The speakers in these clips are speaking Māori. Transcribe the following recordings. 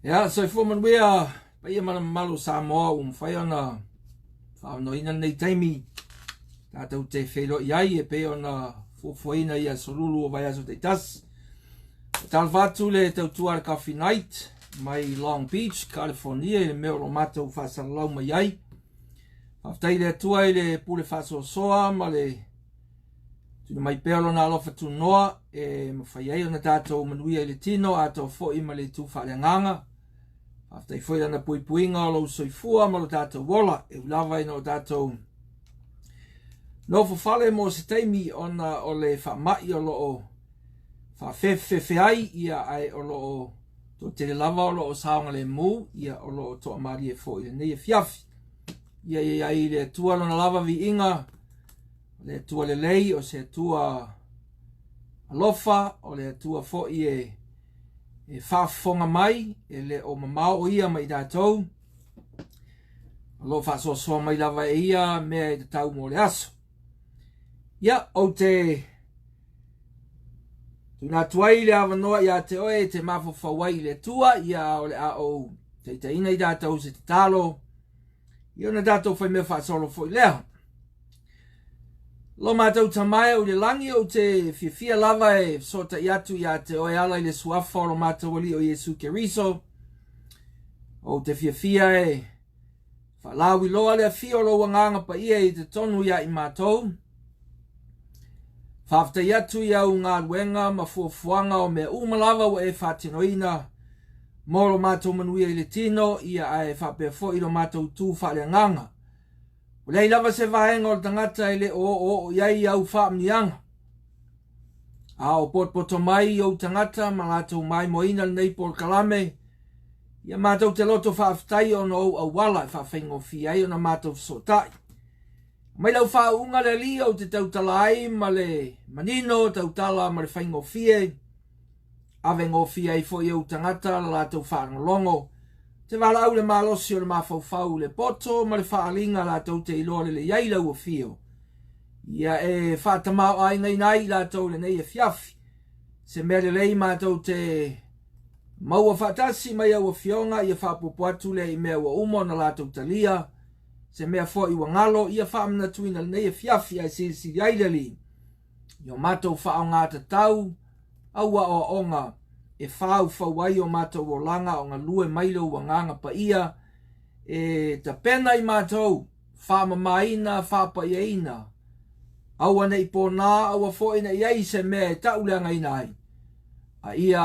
Ja, so man wea pa ia mana malu Samoa whai ona whaanoina nei taimi tātou te whelo iai e pe ona fuafuaina ia solulu o vai aso te tas. Talvatu le tautua Coffee Night mai Long Beach, California, le meo lo matou whasalau mai iai. Haftai le atua i le pule whasosoa ma le tuna mai peolo na alofa tu noa e mawhai ai ona tātou manuia i le tino ato fo ima le tu whaaleanganga. Haftai foi ana puipuinga o lo soifua ma lo tātou wola e ulawa ina o tātou no fale mo se taimi ona o le whamai o lo o whawhewhewhe ai ia ai o lo o to te lava o lo o saonga le mu ia o lo o to amari e fo i le nei e fiafi. Ia i le tua lona lava vi inga, le tua le lei o se tua alofa o le tua fo i e whafonga mai e le o mamao o ia mai tātou. Alo whasosoa mai lava e ia mea i te tau mo le aso. Ia o te tuna tuai le awanoa ia te oe te mafo whawai le tua ia o le a o te ina i tātou se te talo. Ia na tātou whai mea whaasolo fo i lea. Lo mātou tamae o le langi o te whiawhia lava e sota i atu ia te oe ala i le suafa o lo mātou ali o Jesu Keriso. O te whiawhia e whalawi loa lea fio lo wanganga pa ia i te tonu ia i mātou. Whafta i atu ia u ngā luenga ma fuafuanga o mea umalawa o e whatinoina. Moro mātou manuia i le tino ia ai whapea fo i lo mātou tū whaaleanganga. Lei lava se vahenga o tangata i le o iai au whaamnianga. A o potpoto mai o tangata ma lātou mai moina nei Paul Kalame. Ia mātou te loto whaaftai o no au wala i whawhengo fiai o na mātou sotai. Mai lau whaunga le li o te tautalai ma le manino tautala ma le whaingo fiai. Ave ngō fiai fo i au tangata la lātou whaangolongo. Te wala au le malosi o le mawhauwhau le poto, ma le whaalinga lātou te iloa le iailau o fio. Ia e whaatamau ai ngai nai lātou le nei e fiafi. Se mea le lei mātou te maua whaatasi mai au o fionga, ia whaapopo atu le i mea ua umo na lātou talia. Se mea fo i wangalo, ia whaamna tuina le nei e fiafi ai sisi iaileri. Io mātou whaongata tau, aua o onga. E whau whawai o mātou o langa o ngā lue mailo wa nganga pa ia. E ta pena i mātou, whama maina, whapa ieina. Aua nei po nā, aua fōina iei se mea e tauleanga inai. A ia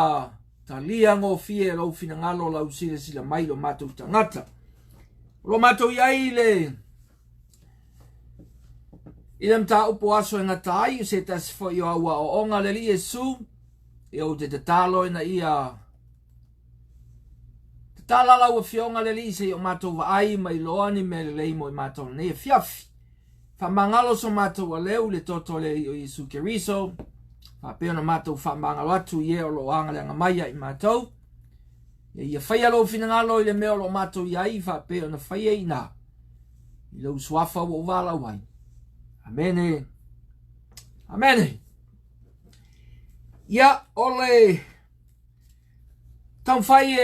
ta lia ngō fie lau fina ngalo lau sila sila mailo mātou tangata. Lo mātou iei le. Ilam ta upo aso e ngatai, se tas fo i aua o onga le li Jesu. E o te talo ina ia. Te tala lau a fionga le li se o mātou wa ai mai loani me le leimo i mātou ne e fiafi. Fa mangalo so mātou a leu le toto le o Jesu Keriso. Fa peo na mātou fa mangalo atu i e o lo anga le angamaia i mātou. E ia whaia lo finangalo i le meo lo mātou i ai fa peo na whaia i nā. I lau suafa o wala wai. Amene. Amene. Ia ole tam fai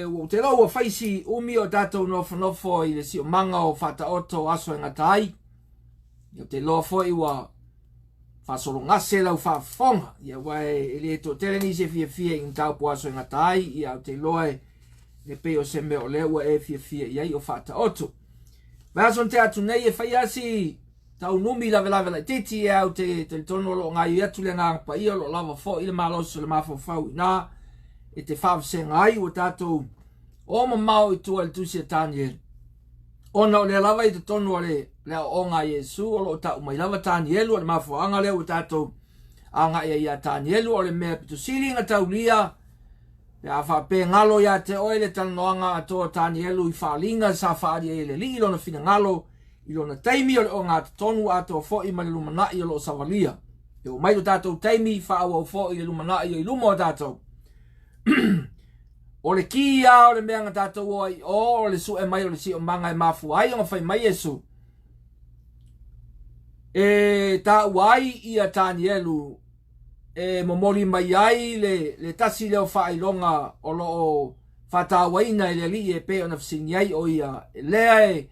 o te loa faisi umi o tātou nofo i le si o manga o whata oto aso e ngatai. Ia te loa foi wa whasoro ngase lau whafonga. Ia wai e le to teleni se fia in tau po aso e ngatai. Ia te loa e peo se meo lewa e fia iai o whata oto. Vason te atu nei e whai asi tau numi lave la titi e au te tono lo ngai atu le ngā pa ia lo lava fo i le maloso le mawhawhau i nā e te whawse ngai o tātou o mamau i tua le tusi e Taniel. Ona o le lava i te tono le o ngā Jesu o lo tau mai lava Tanielu o le mawhawanga leo o tātou a ngai ia Tanielu o le mea pitu siringa tau lia e a whape ngalo ia te oile tanoanga atoa Tanielu i whalinga sa whaari e le li ilo na fina ngalo i lona taimi o ngā tonu ato fo i mali lumanai o lo savalia. E o mai o tātou taimi whaawa o fo i lumanai o i lumo o tātou. O le ki a o le mea ngā tātou o le su e mai o le si o manga e mafu ai o ngā whai mai Jesu. E tā uai i a Tanielu e momoli mai ai le tasi leo whailonga o lo o whatawaina le li e pe ona fsini ai o ia lea e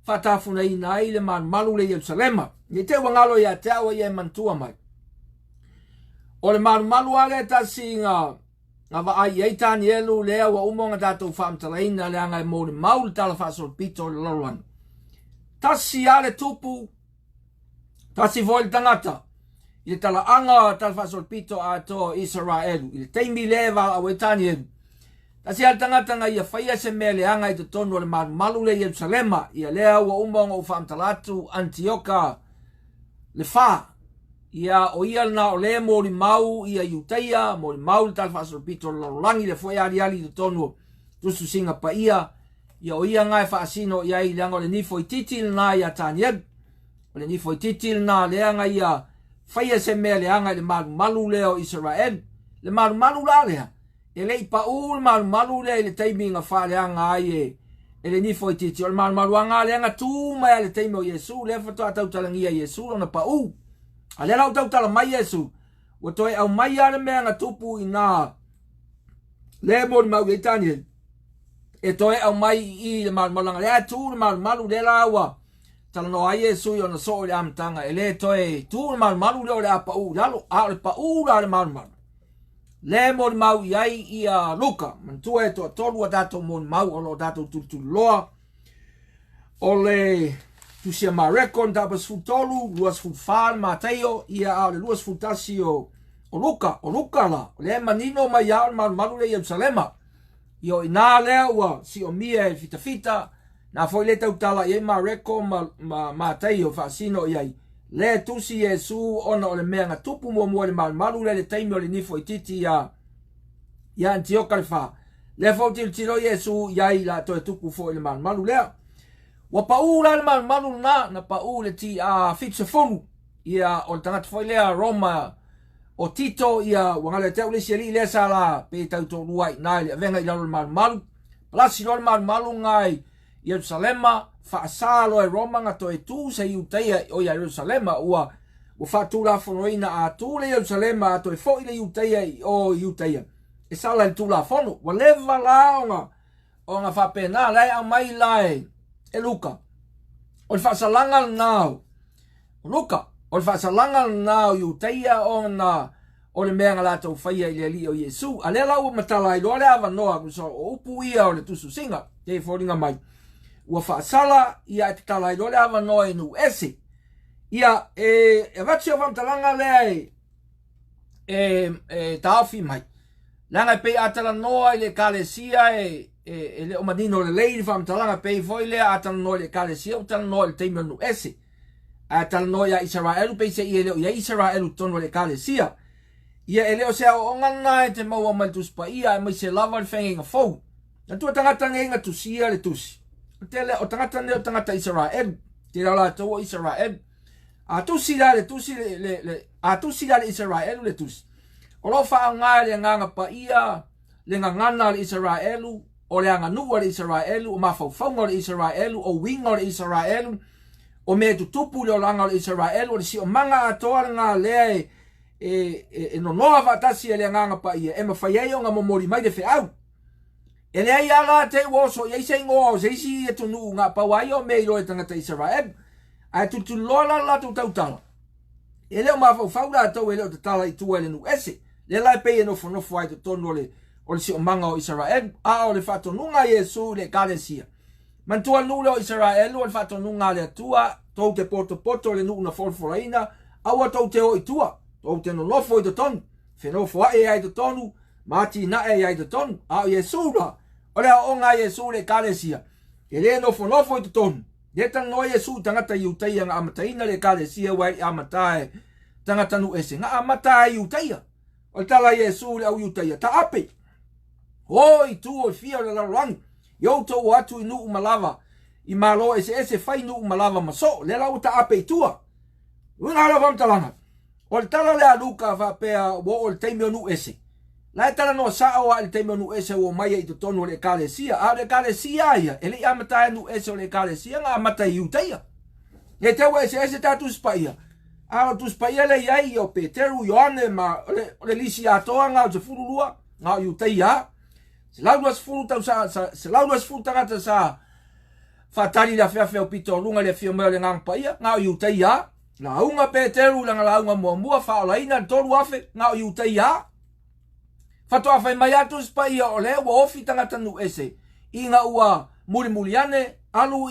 whatafunaina ai le malu le Yerusalema. Ni te wangalo ia te awa ia mantua mai. O le malu ale tasi nga wa ai eitani elu lea wa umonga tatou whaamtalaina le anga e mo le maul tala whaasolpito le laruan. Tasi ale tupu, tasi voi le tangata. I tala anga tala whaasolpito a to Israelu. I le teimi lewa a weitani elu. Tasi ale tangata nga ia whaia se mea le anga i te tonu le malu le Yerusalema. Ia lea wa umonga o whaamtalatu Antioka le wha. Ia o ia na o le mo li mau ia Iuteia, mo li mau le tala whaasolpito le larulangi le fwoi ali te tonu tusu singa pa ia. Ia o ia ngai whaasino ia i leanga o le nifo i titil na ia tanied. O le nifo i titil na leanga ia whaia se mea leanga i le malu leo Israel. Le malu la lea. E le i pa u le malu lea i le teimi nga wha leanga ai e le nifo i titil. O le malu anga leanga tu mai le teimi o Yesu. Le whatoa tau talangia Yesu lona pa u. A le lau tau tala mai Yesu. Wa toi au mai ale mea nga tupu i na le mo li mau i tanied. E toe au mai i le malanga le tu le malu le lawa tala no ai Yesu yo na so le amtanga e le toe tu le malu le apa u lalo a le pa u la le malu le mo le mau ai i a Luka man tu e to tolu dato mo mau o lo dato tu loa o le tu sia Mareko da bas fu tolu luas fu fal Mateo ia a le luas fu tasio o Luka la le manino mai ya malu le Yerusalema. Yo ina lea ua si o mia e fita na foi le tau tala i Mareko ma teio whaasino i ai le tusi Yesu ona o le mea nga tupu mua le malu le teimi o le nifo i titi ia Antioka le wha le fau tilo Yesu iai la toe tupu fo i le malu lea wa pa u la le malu na pa u le ti a fitse fonu ia o le tangata foi lea Roma o Tito ia wangale te ule siali le sala pe tau to luai nai venga i lalo malu plasi lo malu ngai Yerusalema fa asalo e Roma nga to e tu se Iuteia o Yerusalema ua fa tu la fonoina a tu le Yerusalema to e fo ile Iuteia o Iuteia e sala tu la fono wa leva la nga fa pena lai a mai lai e Luka o fa salanga now Luka o fa salanga na Iuteia ona o le mea ngala tau whaia i le li o Yesu. A le lau matala i loa le awa noa so o upu ia o le tusu singa te whoringa mai. Ua whaasala ia te tala i loa le awa noa i nu ese. Ia e vatsi o whamtalanga lea e taofi mai. Langa pe atala noa i le kalesia e le omadino le leiri whamtalanga pe foi lea atala noa i le kalesia o tala noa i le teimio nu ese. A tala noa ia Israelu pe se i leo ia Israelu tono le kalesia. Ia e leo se o ngana e te maua mai tuspa ia e mai se lava le whengi nga fau. Na tua tangata nge inga tusia le tusi. O tangata ne o tangata Israel. Te rala tau o Israel. A tusi la le tusi a tusi la le Israel le tusi. O lo wha ngā le nganga pa ia le ngangana le Israelu o le anga nua le Israelu o mawhauwhaunga le Israelu o winga le Israelu o me tutupu le o langa le Israelu o le si o manga atoa ngā lea e no noa vatasi e le nganga pa ia e mawhai o ngā momori mai de whiau e lea i ala te woso i eise ingoa o seisi e tunu ngā pawai o me ilo e tangata Israel a tutu lola la tu tautala e leo mawhau la tau e leo te tala i tua le nu ese le lai pe e nofo ai te tonu o le si o manga o Israel a o le whatonunga Yesu le kalesia mantua nule o Israel o le whatonunga le atua tau te poto le nuna folforaina aua tau te o i tua o te no nofo i te tonu, whenofo ae ai te tonu, mati na e ai te tonu, a o Yesu la, o lea o ngā Yesu le kalesia, e le nofo i te tonu, le tang no Yesu tangata Iuteia ngā amataina le kalesia wai amatae, tangata nu ese, ngā amatae Iuteia, o le tala Yesu le au Iuteia, ta ape, hoi tu o fia le laruangi, youto o atu i nu umalava, i malo ese fai nu umalava maso, le lau ta ape i tua, una ala vamtalanga, o le tala lea Luka whapea wo o le teimio nu ese. Lai tala no sao a le teimio nu ese o maia i te tonu o le kalesia. A le kalesia ia. E le amatai nu ese o le kalesia ngā amatai Iuteia. E tewa ese tatu spaia. A o tu spaia le iai o Peteru, Ioane, ma o le lisi atoa ngā o te furulua. Ngā Iuteia. Se lau duas fulu tau se lau duas fulu tangata sa fatali la fea o pito lunga le fio mea le ngang pa ia, ngā o iu te ia. La unga Peteru langa la unga mua mua wha o laina tolu afe, ngā o iu te ia. Fatoa fai mai atu spa ia o lea wa ofi tangata nu ese. Inga ua muri ane, alu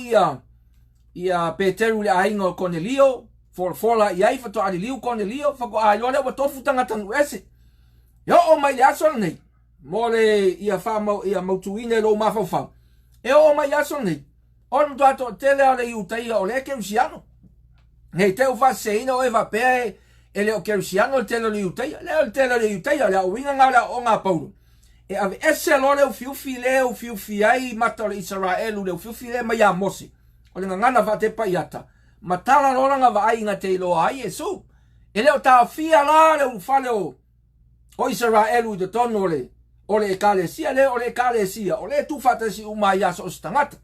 ia Peteru le ainga o Cornelio, fola iai fatoa ali liu Cornelio, fako a iole wa tofu tangata nu ese. Yo o mai le aso nei, mole ia whamau ia mautuine lo mawhawhau. E o mai aso nei, on to ato tele ale iu teia o le keusiano. Nei teo fa seina o eva pe ele o keusiano le tele le iu teia, le tele le iu teia, le o winga ngā le o ngā pauru. E ave ese lo le o fiufi ai mata o le Israelu, le o fiufi le mai a mosi. O le ngana va te paiata. Matala lora nga va ai nga te iloa ai e su. Ele o ta fia la le ufale o Israelu i te tono o le ekalesia, le o le ekalesia, o le tufata si umai aso o stangata.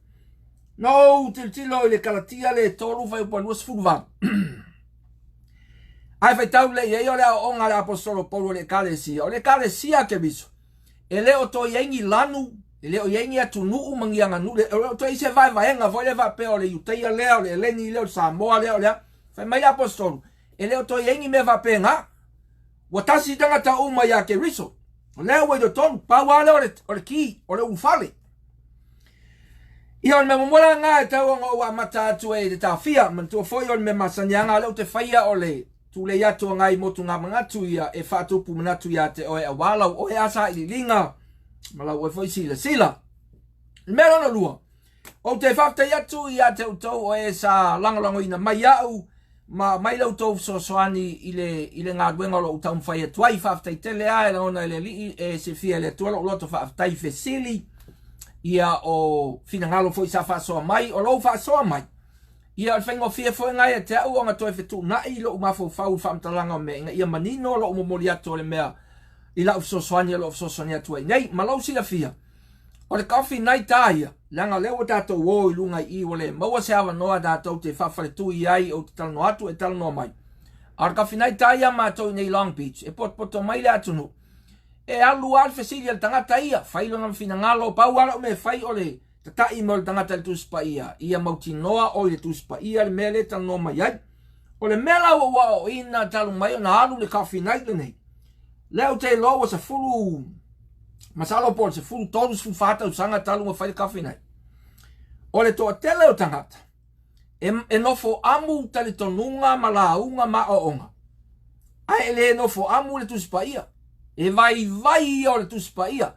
No, tilo i le kalatia le tolu fai upanua sfuruvan. Ai fai tau le iei o le onga le apostolo Paulo o le ekalesia, o le ekalesia ke biso. E le o to iengi lanu, e le o iengi atu nuu mangianga nu, le o to ise vai vaenga, voi le va pe o le Yuteia leo, le Eleni leo, Samoa leo, fai mai apostolo. E le o to iengi me va pe nga, watasi tangata uma ya ke riso. Leo wei do tonu, pauale o le ki, o le ufale. Ia on me momola ngā e tau o ua mata atu e te tawhia, man tua foi on me masanyanga leo te whaia o le, tu le atu ngai motu ngā mangatu ia, e whātupu manatu ia te oe a walau, oe asa i linga, malau e foi sila. Mero no lua, o te whafte atu ia te utau oe sa langalango ina mai au, ma mai lau tau soani i le ngā duenga lo utau mwhai e tuai whafte i tele a, e laona le li e se fia le tuala o loto whafte i fesili, ia o fina ngalo foi sa whasoa mai, o lo whasoa mai. Ia al whengo fia foi ngai e te au o ngā toi whetu nai lo umafo whau whamtalanga me inga ia manino lo umomoli ato le mea i lau sosoani lo sosoani atu ai. Nei, malau sila fia. O le kawhi nai tāia, langa leo tātou o i lunga i o le maua se awa noa tātou te whawhare tui ai o te talano atu e talano mai. A le kawhi nai tāia mātou nei Long Beach, e poto mai le atunu. E alu alfe sili al tangata ia, whailo na whina ngalo, pau ala me whai ole, tatai mo le tangata le tuspa ia, ia mauti noa o le tuspa ia, le mele tal no mai ai. O le mela o ina talu mai o na alu le kawhi nai le nei. Leo te lo was a fulu, masalo po se fulu tolus fu fata usanga talu mo whai kawhi nai. O le toa tele o tangata, e nofo amu tali tonunga ma launga ma o onga. Ai le nofo amu le tuspa ia. E vai o le tuspa ia.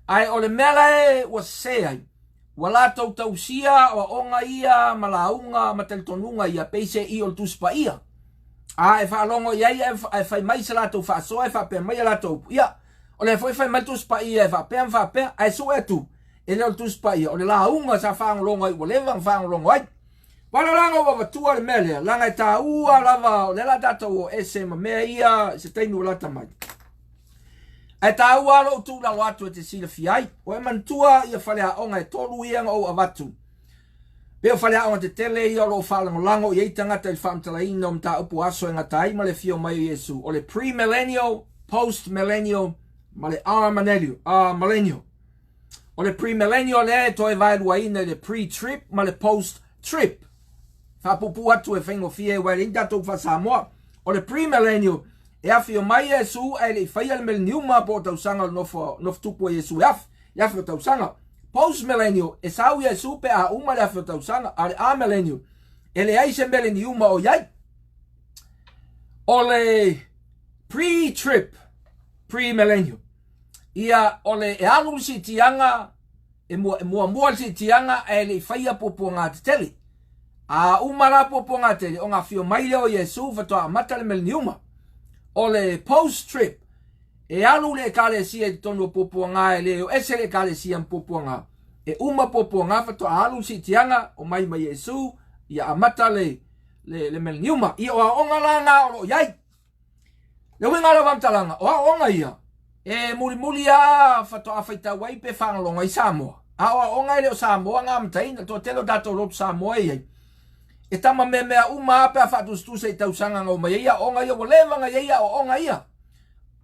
Ai o le mela e wa se ai. Wa la tau tausia o onga ia malaunga matelitonunga ia peise i o le tuspa ia. A e whaalongo iai e whai mai se la tau whaasoa e whapea mai la tau ia. O le whai mai tuspa ia e whapea ai so e tu. E le o tuspa ia. O le launga sa whaangolongo ai. O le whaangolongo ai. Wala langa wa watua le mele. Langa e ta ua lava o le la tatau o ese ma mea ia se teinu lata mai. E ta ua lo tu la watu e te sila fiai. O e mantua ia whale a onga e tolu ianga o avatu. Peo whale a onga te tele ia lo whalango lango i eitangata i whamtala ino mta upu aso e ngata ima le fio mai o Yesu. O le pre-millennial, post-millennial, ma le millennial. O le pre-millennial le to e vaelua ina le pre-trip ma le post-trip. Whapupu atu e whengo fie wa le indatou wha Samoa. O le pre-millennial e afio mai Yesu e le whaia le mileniuma po tausanga nof tupu e Yesu e afio tausanga. Post-millennial e sau Yesu pe a uma le afio tausanga a le a-millennial. E le aise mileniuma o iai. O le pre-trip, pre-millennial. Ia o le e anu si tianga, e mua si tianga e le whaia popo ngā te tele. A umara popo ngā tele o ngā fio mai leo Yesu fatoa mata le mileniuma. O le post-trip, e alu le ekalesia i tonu popo ngā e leo, ese le ekalesia popo ngā. E uma popo ngā fato alu si tianga o mai mai Yesu, ia amata le mileniuma. Ia o a onga langa o lo iai. Le winga la vantalanga, o a onga ia. E muri a fato a faita wai pe whangalonga i Samoa. A o a onga i leo Samoa ngā mtaina, to telo dato roto Samoa iai. E tama me mea uma ape a whatustus e tausanga ngau mai ia, onga ia, o lewanga ia o onga ia.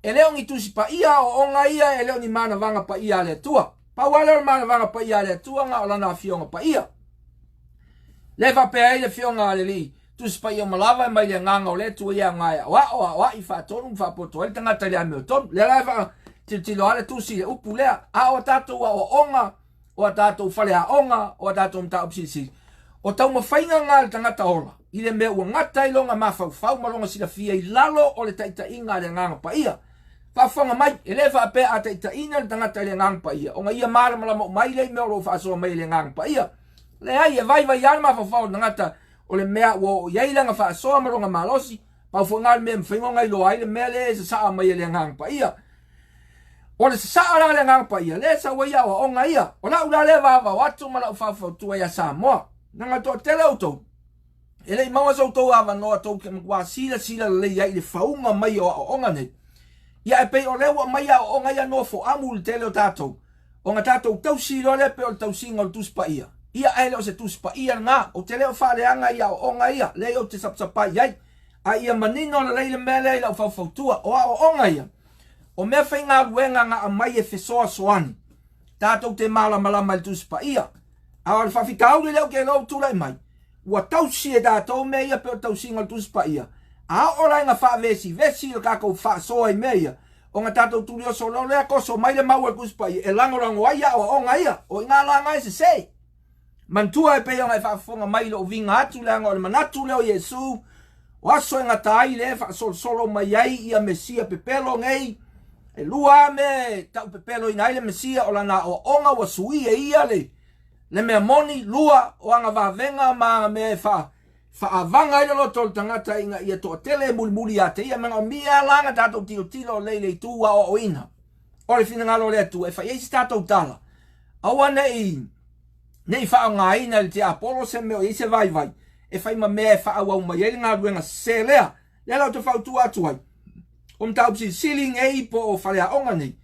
E leo ngi tusi pa ia o onga ia, e leo ni mana wanga pa ia le tua. Pa wale mana vanga pa ia le tuanga o lana fionga pa ia. Le fa pe ai le fionga le li. Tus pa ia malava mai le nganga o le tu ia ngai. Wa I fa tonu fa poto el tanga tali ame ton. Le la fa tilo ale tu si upu le a o tato wa o onga o tato fale a onga o tato mta opsi. O tau mawhainga ngā le tangata ola. I le mea ua ngata I longa mawhau malonga sila fia I lalo o le taita inga le nganga pa ia. Whawhanga mai, e le wha pe a taita ina le tangata le nganga pa ia. O nga ia mara malama o mai le mea o whaasoa mai le nganga pa ia. Le ai e vai ana mawhau ngata o le mea o iailanga whaasoa malonga malosi. Pau whanga le mea mwhingonga I loa I le mea le se saa mai le nganga pa ia. O le saa la le nganga pa ia. Le sa waia o onga ia. O la ula le wawa watu mala whawhau tua ia Samoa. Nanga to tele auto. Ele I mawa so to ava no to ke mwa sila le ia I le faunga mai o onga nei. Ia e pe o lewa mai o onga ia no fo amu le tele o tato. O nga tato tau silo le pe o tau singa o tuspa ia. Ia ele o se tuspa ia nga o tele o whare anga ia o onga ia. Le o te sapsapa iai. A ia manino le leile mele ila o fautua o onga ia. O mea whainga ruenga nga a mai e fesoa soani. Tato te malama le tuspa ia. A le whawhikau le leo ke lau tūlai mai. Ua tausi e tātou mea ia pe o tausi ngal tuspa ia. A o lai ngā whaavesi, vesi o kākou whaasoa I mea ia. O ngā tātou tūli o so lau lea koso mai le maua tuspa ia. E langorango aia o onga ia. O ngā langa e se sei. Mantua e pe o ngai whaafonga mai le o vinga atu leanga o le manatu leo Yesu. O aso e ngā tai le whaasolo mai ai ia mesia pepelo ngei. E lua me tau pepelo ina ile mesia o lana o onga wa sui e ia le. Le mea moni lua o anga wavenga ma me fa avanga ilo lo tol tangata inga ia to tele muli ate ia menga mia langa tato tilo lele tua o ina. O le fina ngalo le tu e fa isi tato tala. Awa nei fa nga ina le te Apollo se meo ise vai. E fa ima mea e fa awa uma yeli ngā ruenga se lea. Le lau te fau tu atu ai. O mta upsi siling e ipo o falea onga nei.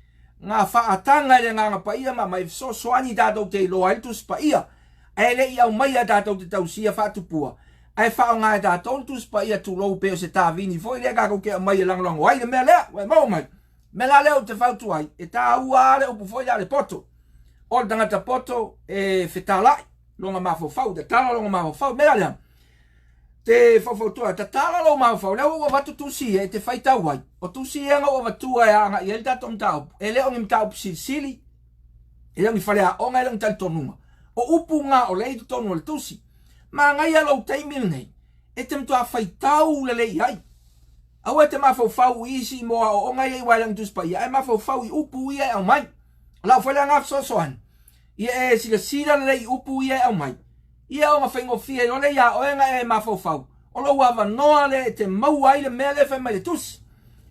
Ngā whaatanga le nganga pa ia ma mai so soani tātou te loa iltus pa ia. E le iau mai a tātou te tausia whaatupua. E whao ngā tātou iltus pa ia tu lou peo se tā vini. Foi le kako ke mai e langlango ai le mea lea. Wai mau mai. Me la leo te whautu ai. E tā ua ale upu foi le poto. O le tangata poto e whetalai. Longa mawhau. Te tala longa mawhau. Mea lea. Te whawhautua, te tala lau mawhau, leo ua watu tusi e te whaitau ai. O tusi e anga ua watua e anga i ele tato mtau. E leo ngi mtau sili. E leo ngi whalea onga e leo ngi tonunga. O upu ngā o leitu tonu le tusi. Ma ngai alau teimil nei. E te mtua whaitau le lei ai. Au e te mawhau isi moa o onga i wai lang tuspa ia. E mawhau I upu ia e au mai. Lau whalea ngā sosoan. Ia e sila le lei upu ia e au mai. Ia o mawhaingo fie o le ia o enga e mawhau. O lo wawa noa le te mau ai le mea le whai mai le tusi.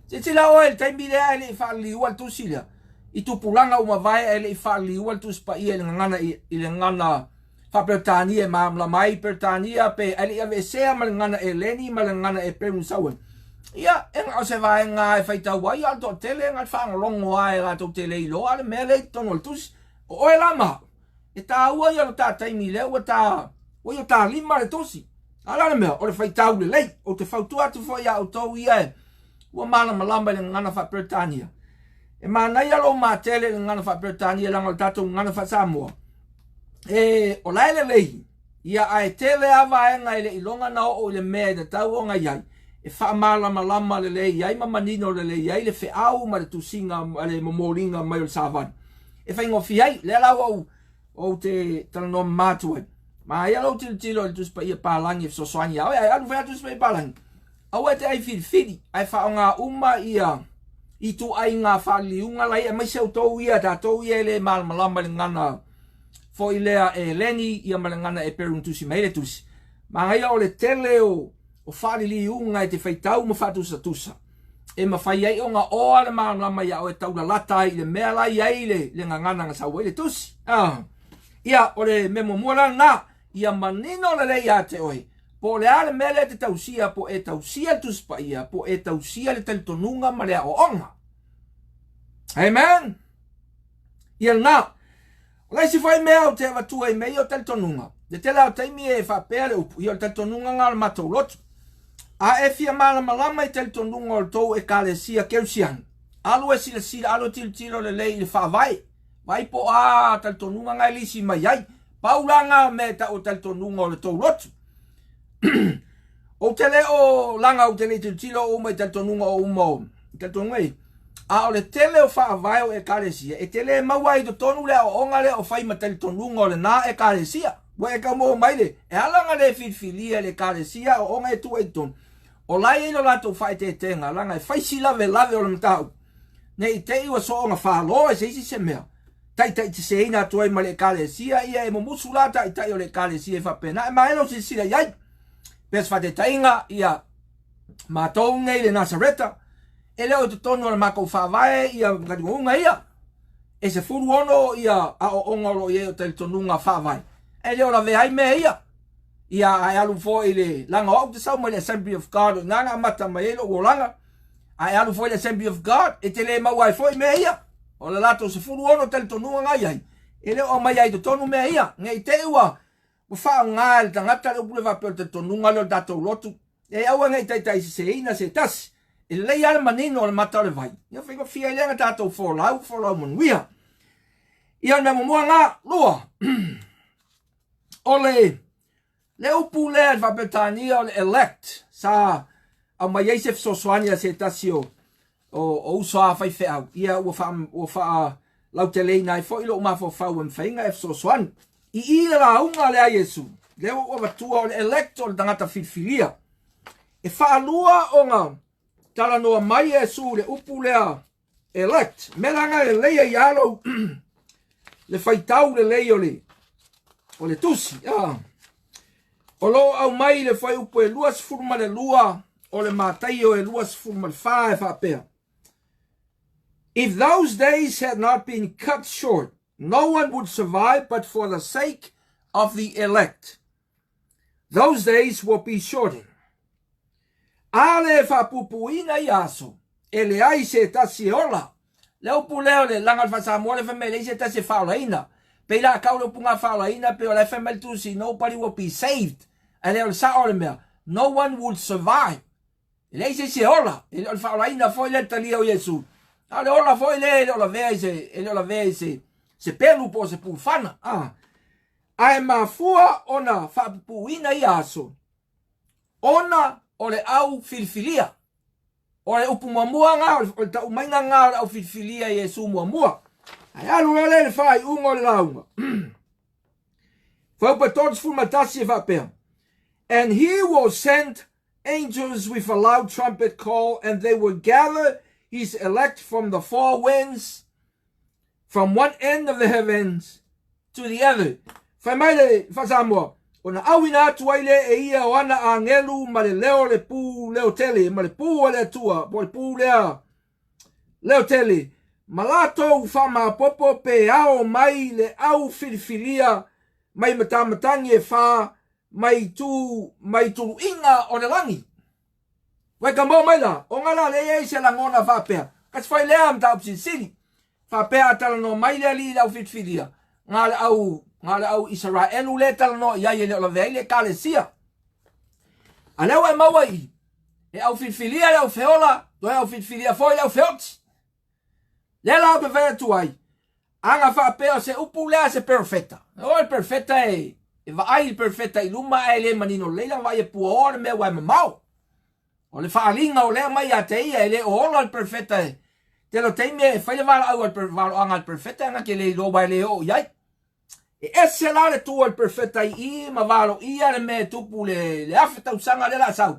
Se tila o e taimi lea e le I whaali ua le tusi lea. I tupulanga o mawai e le I whaali ua le tusi pa ia I le ngana whapertania maamla mai pertania pe e le ave sea ma le ngana e leni ma le ngana e peru sauen. Ia enga o se vai ngā e whaitau ai alto tele ngā whaangalongo ai rato tele I loa le mea le tono le tusi. O e lama. E tā ua I alo tā taimi lea ua tā lima le tosi. Alana mea, o le whaitau le lei, o te whautua atu fo ia o tau ia e. Ua mana malamba le ngana wha Britania. E mana ia lo mā tele le ngana wha Britania langa le tatou ngana wha Samoa. E o laile lei, ia ai tele awa e ngai le ilonga na o le mea de tau o ngai ai. E wha malama le lei, iai ma manino le lei, iai le whiau ma le tusinga, le momoringa mai o le savan. E whaingo fiai, le lau o te talanoa mātuai. Ma ia lau tilo le tuspa ia pālangi so soani au. Ai anu whea tuspa ia pālangi. Au e te ai whiri. Ai wha o ngā uma ia. I tu ai ngā whali unga lai. E mai seu tau ia tā tau ia le malama le ngana. Fo I lea e leni ia ma le ngana e perun tusi mai le tusi. Ma ngai o le tele o whali li unga e te whaitau ma whatusa tusa. E ma whai ai o ngā oa le malama ia o e tau la lata I le mea lai ai le ngana ngā sau e le tusi. Ia o le memo muala nā. Ia manino le lei a te oi. Po le ale mele te tausia po e tausia tuspa ia. Po e tausia le talitonunga ma lea o onga. Amen. Ia nā. O lai si whai mea o te awatua I mei o talitonunga. Le te lao taimi e whapea le upu. Ia o talitonunga ngā le matou lotu. A e fia malama I talitonunga o le tou e kālesia keusian. Alu e sila alu tilo le lei I le whaavai. vai po tal tonunga ngai lisi mai ai paulanga me ta o tal tonunga o le taulotu o tele o langa o tele tilo o mai tal tonunga o umo tal tonunga a o le tele o fa vai o ekalesia e tele mawai to tonu le o onga le o fai ma tal tonunga o le na ekalesia wa e ka mo mai le e alanga le filia le ekalesia o onga e tu e ton o lai e lo lato fai te tenga langa e fai sila ve lave o le mtau nei te iwa so onga fa lo e se mea tai te se ina tu e ma le ekalesia ia e mo musulata i tai o le ekalesia fa pena e maelo se sila yai pes fa te tainga ia matou nei le Nasareta e leo te tonu ala mako whaawae ia katiunga ia e se furu ono ia a o ongoro ia o te tonunga whaawae e leo la veai me ia ai alu fo ile langa o te sau mai le Assembly of God nanga mata mai elo o langa ai alu fo ile Assembly of God e te le mawai fo me ia o le lato se furu ono te tonunga ngai ai e leo o mai ai te tonu me ia ngai te ua o wha ngā le tangata le upule wapel te tonunga leo datou lotu e aua ngai tai se ina se tasi e lei ala manino o le mata o le vai ia whiko fia i lenga datou folau manuia ia na mua ngā lua o le upu lea le wapetania o le elect sa au mai eisef sosoania se tasi o usoa whai wheau ia ua wha lau te lei nai fo ilo umafo whau am whainga e sosoani I ila la unga lea Yesu. Leo o watua o le elect o le tangata filfilia. E whaalua o ngā tala noa mai Yesu le upu lea elect. Melanga le leia i alo le whaitau le leia o le tusi. O lo au mai le whai upu e luas furma le lua o le mātai o e luas furma le whae whapea. If those days had not been cut short, no one would survive, but for the sake of the elect, those days will be shortened. Ale whapupuina i aso, e le ai se tasi ola. Leo pu leo le langal whasamoa le whamele se tasi whaolaina. Pe la kaule punga whaolaina, pe o le whamele tusi, nobody will be saved. E leo le sa ole mea, no one would survive. E le se ola, e leo le whaolaina foi le tali o Yesu. Ale ola foi le ola vea se pelu po se pufana. Ai mafua ona whapupuina i aso. Ona o le au filfilia. O le upu mamua ngā, o le tau mainga ngā au filfilia i Yesu mamua. Ai alu le whai ungo le launga. Whaupa tots fumatasi e whapea. And he will send angels with a loud trumpet call, and they will gather his elect from the four winds, from one end of the heavens to the other. Whai mai le whasamoa. O na awina atu aile e ia o ana a ngelu ma le leo le pū leo tele, ma le pū le atua, po le pū leo tele. Ma latou whama popo pe ao mai le au filifilia, mai matamatangi e wha, mai tu inga o le langi. Wai ka mau mai la, o ngala le e se langona whapea. Kas whai lea am ta upsin siri. Whapea atala no mai le li lau filifilia. Ngā le au Israelu le tala no ia le ola vei le kalesia. A leo e maua i. E au filfilia le au feola, do e au filfilia foi le au feoti. Le lau pe vea tuai. Anga whapea se upu lea se perfecta. O e perfecta e vaai il perfecta i luma e le manino leila vai e pua ore me wai mamau. O le whaalinga o lea mai a te ia e le ola il perfecta e. Te lo teime e whaile wala au al anga il perfecta anga ke le lo vai le o iai. E ese la le tua il perfetta i ma valo ia le me tupu le afeta usanga le la sau.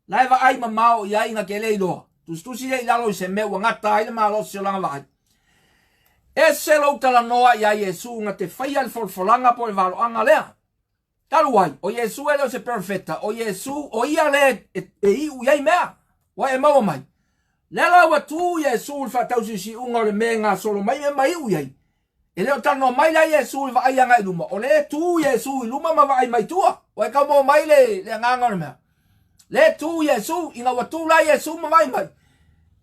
La eva ai mamao ia inga ke le loa. Tu si le lalo se me wa ngata ai le malo se langa vai. Ese lo tala noa ia Yesu nga te fai al folfolanga po le valo anga lea. Talu ai, o Yesu ele o se perfetta, o Yesu o ia le e i u ia mea. Wa e mau mai. Le la wa tu Yesu fa tausi si unga le me nga solo mai me mai u ia. E leo tano mai la Yesu i vai anga i luma. O le tu Yesu i luma ma vai mai tua. O e ka mo mai le nganga le mea. Le tu Yesu i nga watu la Yesu ma vai mai.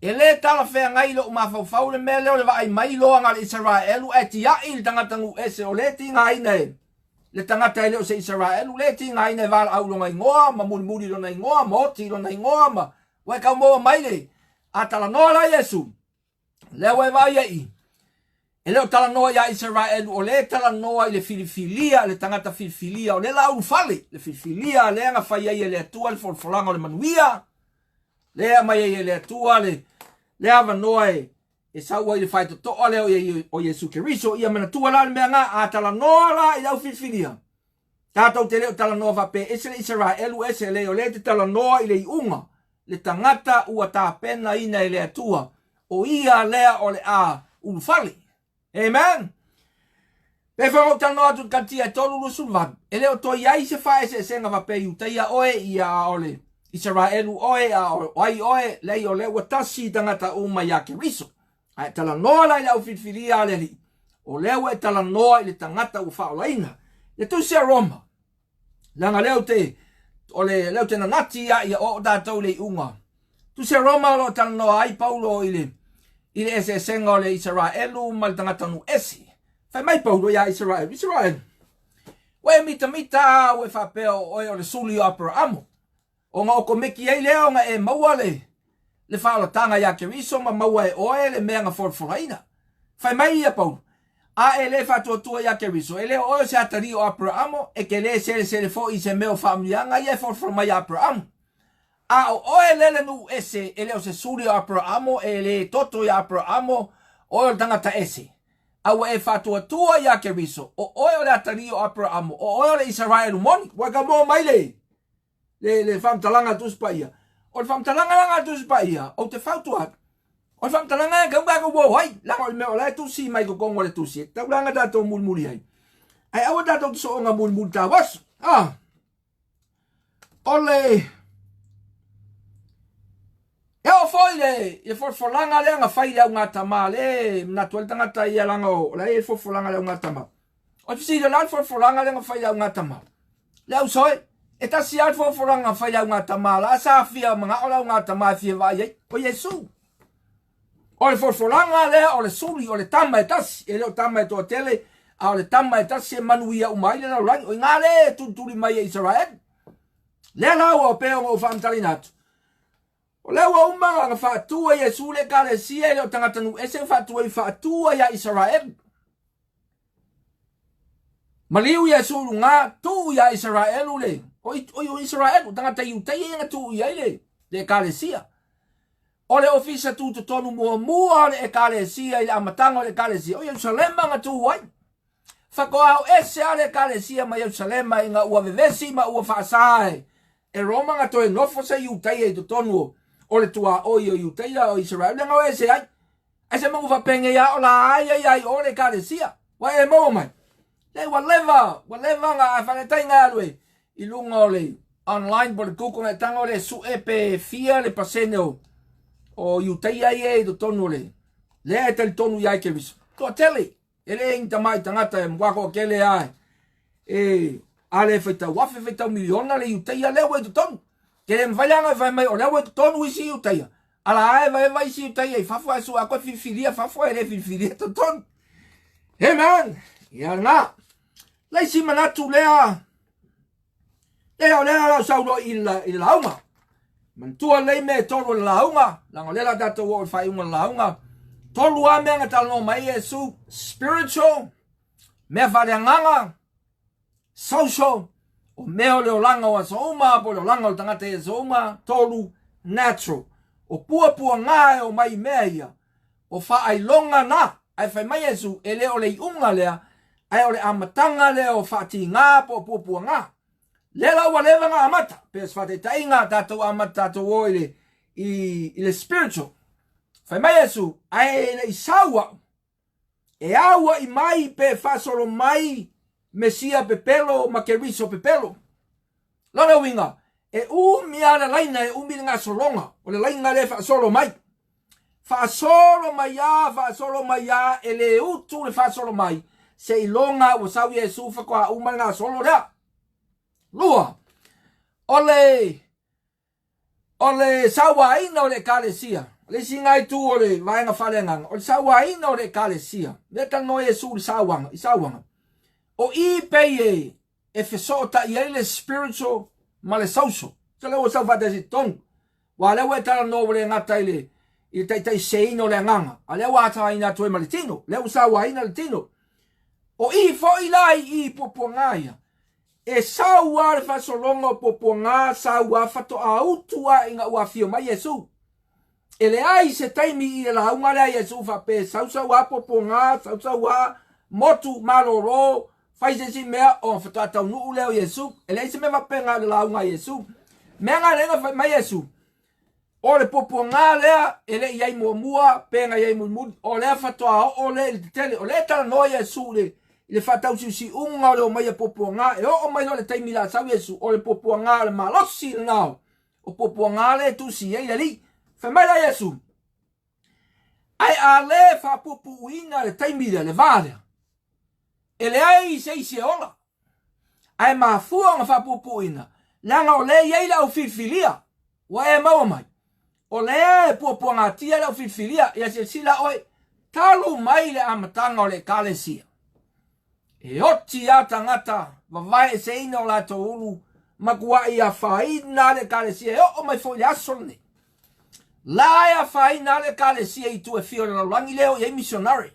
E le tala whea ngai lo ma fau le mea leo le vai mai lo anga le Israelu e ti ai le tangatangu ese o le ti ngai ne. Le tangata leo se Israelu le ti ngai ne vala au lo ngai ngoa ma muri lo ngai ngoa ma oti lo ngai ngoa ma. O e ka mo mai le. A tala noa la Yesu. Leo e vai i. E leo tala noa ia Israel o le tala noa i le filifilia, le tangata filifilia, o le la unfale, le filifilia, le anga fai ia le atua, le folfolanga o le manuia, le a mai ia le atua, le ava noa e saua i le fai totoa leo o Yesu Keriso, ia manatua la le mea ngā, a tala noa la i au filifilia. Tātou te leo tala noa vape, ese le Israel u ese leo le te tala noa i le iunga, le tangata ua tāpena ina i le atua, o ia lea o le a unfale. Amen. Pe whangau tano atu kantia e tolu lusulvan. E leo to iai se whae se senga wape iu teia oe ia ole. Israelu oe a oai oe lei o leo tasi tangata uma ya Keriso. Ai tala noa lai lau fitfiria ale li. O leo e tala noa i le tangata u whao laina. Le tu se Roma. Langa leo te ole leo te nanati ia o datou le unga. Tu se Roma lo tala noa ai Paulo ile ese senga o le Israelu mal tangata nu esi. Fai mai Paulo ia Israel. Israel. We mita we whapeo oe o le suli o Abrahamo. O ngā oko meki ei leo ngā e maua le whaalatanga ia Keriso ma maua e oe le mea ngā forforaina. Fai mai ia Paulo. A e le whatuatua ia Keriso. E leo oe se atari o Abrahamo e ke le se le fo i se meo whaamlianga ia forforma ia Abrahamo. A o oe lele nu ese e leo se suli o Abrahamo e le toto ia Abrahamo oe o tangata ese. Awa e whatuatua ia Keriso. O oe o le atari o Abrahamo. O oe o le Israel moni. Waka mo mai le whamtalanga tuspa ia. O le whamtalanga langa tuspa ia. O te whautuat. O le whamtalanga e kaunga wow hai. Langa o le meo lai tusi mai ko kongo le tusi. Tau langa dato mulmuli hai. Ai awa dato so o nga mulmuli ta was. O le... E o foi le forfolanga le nga fai le nga tama le na tuel tangata ia langa o le forfolanga le nga tama. O fisi le lan forfolanga le nga fai le nga tama. Le au soi e ta si al forfolanga fai le nga tama la sa fia mga o le nga tama fia vai o Yesu. O le forfolanga le o le suli o le tama e tasi e le tama e to tele a o le tama e tasi manuia umai le na lang o ngale tutuli mai Israel. Le la o pe o famtalinatu. O leo o umanga nga whaatua Yesu le kare sia leo tangata nu ese whaatua i whaatua ia Israel. Maliu Yesu ngā tu ia Israel le. O Israel tangata iutei nga tu ia le. Le kare sia. O le ofisa tu to tonu mua le kare sia i amatanga le kare sia. O Jerusalem nga tu wai. Whakoa o ese a le kare sia ma Jerusalem i nga ua vevesi ma ua whaasae. E Roma nga to e nofo se iutei e to tonu o le tua o iuteia o Israel le ngau ese ai. Ai se mungu whapenge ia o la ai o le karesia. Wa e mo mai. Le whatever nga a whanetai ngā alue. I lunga o le online po le kuko ngai tanga o le su epe fia le pasene o iuteia i e do tonu le. Le e tali tonu iai ke viso. Tua tele. E le inta mai tangata e mwako o kele ai. E ale whaitau wafe whaitau miliona le iuteia leo e do tonu. Ke mvayanga vai mai o lewa tonu isi uteia. Ala ai vai isi uteia i fafua su a ko fifilia fafua ele fifilia to ton. Hey man, ya na. Lai si manatu lea. Lea la saulo ila uma. Mantua lei me tolu la uma. Lango lela dato wo fai uma la uma. Tolu a me ngata no mai Yesu spiritual. Me vale nganga. Social. O meo leo langa o asoma, po leo langa o tangata e asoma, tolu natural. O pua ngā o mai mea ia. O wha ai longa na, ai whai mai Yesu, e leo lei unga lea, ai o le amatanga leo o wha ti ngā po pua ngā. Le lau wa lewa ngā amata, pēs wha te tai ngā tātou amata tātou o i le spiritual. Whai mai Yesu, ai le isaua, e aua i mai pe whasolo mai, Mesia pepelo ma Keriso pepelo. Lana winga e umia la laina e umia nga solonga. O le laina le fa solo mai. Fa solo mai ya e le utu le fa solo mai. Se ilonga o sawi Yesu fa kwa umia nga solo da. Lua. Ole sawa ina o le kalesia. Le singai tu o le vaenga falengang. Ole sawa ina o le kalesia. Leta no Yesu le sawanga. O i peye e fesota i ele spiritual ma le social. Sa lewa sa vada si tonu. Wa lewa e tala no le ngata ile I tai seino le nganga. A leo ata ina toe maletino. Leo sawa ina letino. O I fo I lai I poponga ia. E sawa le fasolonga o poponga sawa fato a utua inga ua fio mai Yesu. E le ai se taimi I la unga lea Yesu fa pe sawa poponga sawa motu maloro fai se mea o fatata unu leo Yesu. E le se me va penga le la unga Yesu. Menga lenga mai Yesu. O le poponga lea ele iai mua penga iai mulmud o le fatoa o le tele o le tala no Yesu le fatau si unga o mai poponga e o mai le taimi la sa Yesu o le poponga le malosi now o poponga le tu si ai ali fa mai la Yesu ai ale fa popuina le taimi le vale ele ai se ola ai ma fuanga fa popuina langa o le iai la o filfilia wa e mau mai o lea e puapuanga tia la filfilia ia se sila oi talu mai le amatanga o le kalesia. E oti a tangata wawai e se ina o la toulu makua i a whaina le kalesia e o mai fo le asone. La e a whaina le kalesia I tu e fio le langi leo i e missionary.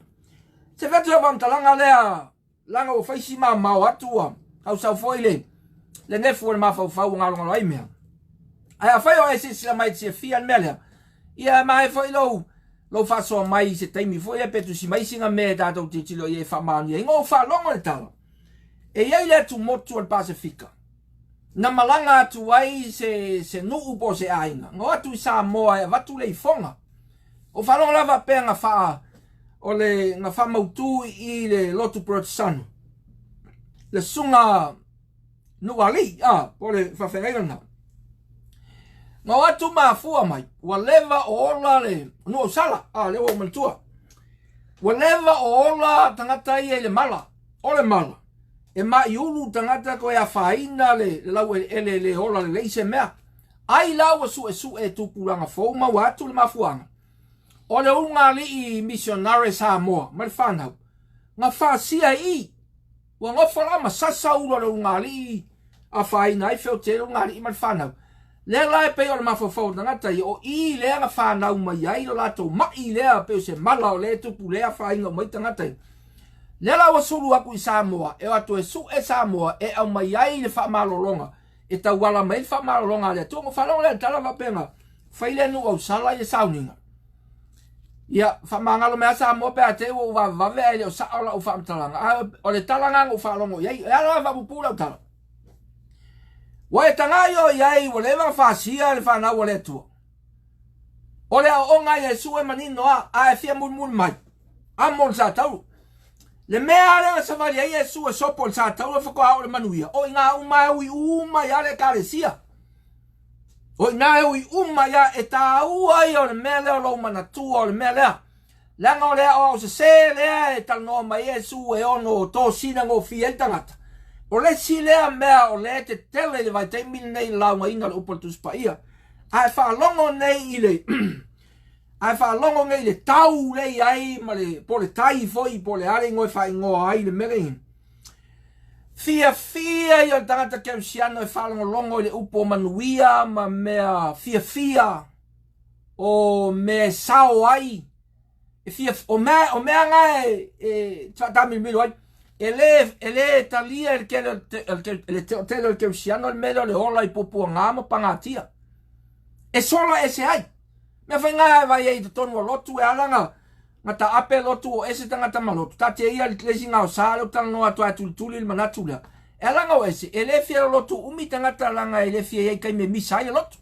Se vetu e vantalanga lea langa o whaisima mau atua au sau foi le nefu le mawhau ngalonga lai mea. Ai a whai o e se sila mai te fia melea. Ia mai whai lo faso mai se taimi fo e petu si mai singa me datou te tilo i e whamanu e ngō whalongo le tala. E iei le tu motu al Pasifika. Na malanga atu ai se nuu po se ainga. Ngō atu I Samoa e watu le I fonga. O whalongo lava pēr ngā wha o le ngā wha mautu I le lotu protestano. Le sunga nuali, po le whawhengairana. Ngā watu mafua mai, wa leva o ola le, no sala, le o mantua. Wa leva o ola tangata I le mala, o le mala. E mai ulu tangata ko e a whaina le lau le ola le leise mea. Ai lau su e tupuranga fau ma watu le mafuanga. O le unga li I missionary Samoa, mai whanau. Ngā whasia I, wa ngofala ma sasa ulu le unga li a whaina I feo te unga li mai whanau. Le lai pe o le mafofau tangata I o I le nga whanau mai ai lo lato mai lea pe o se mala o le tupu lea whainga mai tangata I. Le la wa suru aku I Samoa e atu e su e Samoa e au mai ai le whamalolonga e tau wala mai le whamalolonga le tuongo whalonga le tala wapenga whaile nu au sala I sauninga. Ia whamangalo mea Samoa pe a te o wawave ai le o saola o whamtalanga o le talanga o whalongo iai e ala wapupula o tala. Wa e tangaio iai wa lewa whasia le whanau o le tua. O le o ngai Yesu e manino a e fia mulmul mai. A mon sa tau. Le mea le savali ai Yesu e sopo sa tau le whakoa o le manuia. O inga umai ui umai a le kalesia. O inga ui umai a e ta uai o le mea leo lo manatua o le mea lea. Langa o lea o se lea e talanoa mai Yesu e ono o tō sina ngō fia I tangata. O le si lea mea o le te tele le vai teimini nei launga inga le upatus pa ia. Ai whaalongo nei I le ai whaalongo nei le tau lei ai ma le po le tai foi po le are ngoi whai ngoa ai le merei. Fia I o tangata keusiano e whaalongo longo I le upo manuia ma mea fia o me sao ai. E fia o mea ngai e tami milo ai. Ele talia el telo el keusiano el melo le ola I popo ngama pangatia. E sola ese ai. Me whainga vai ei te tonu o lotu e alanga. Ngata ape lotu o ese tangata malotu. Ta te ia li klesi ngao sāle o tala noa toa tulituli il manatulea. E alanga o ese. Ele fia lotu umi tangata alanga ele fia ei kai me misa ai lotu.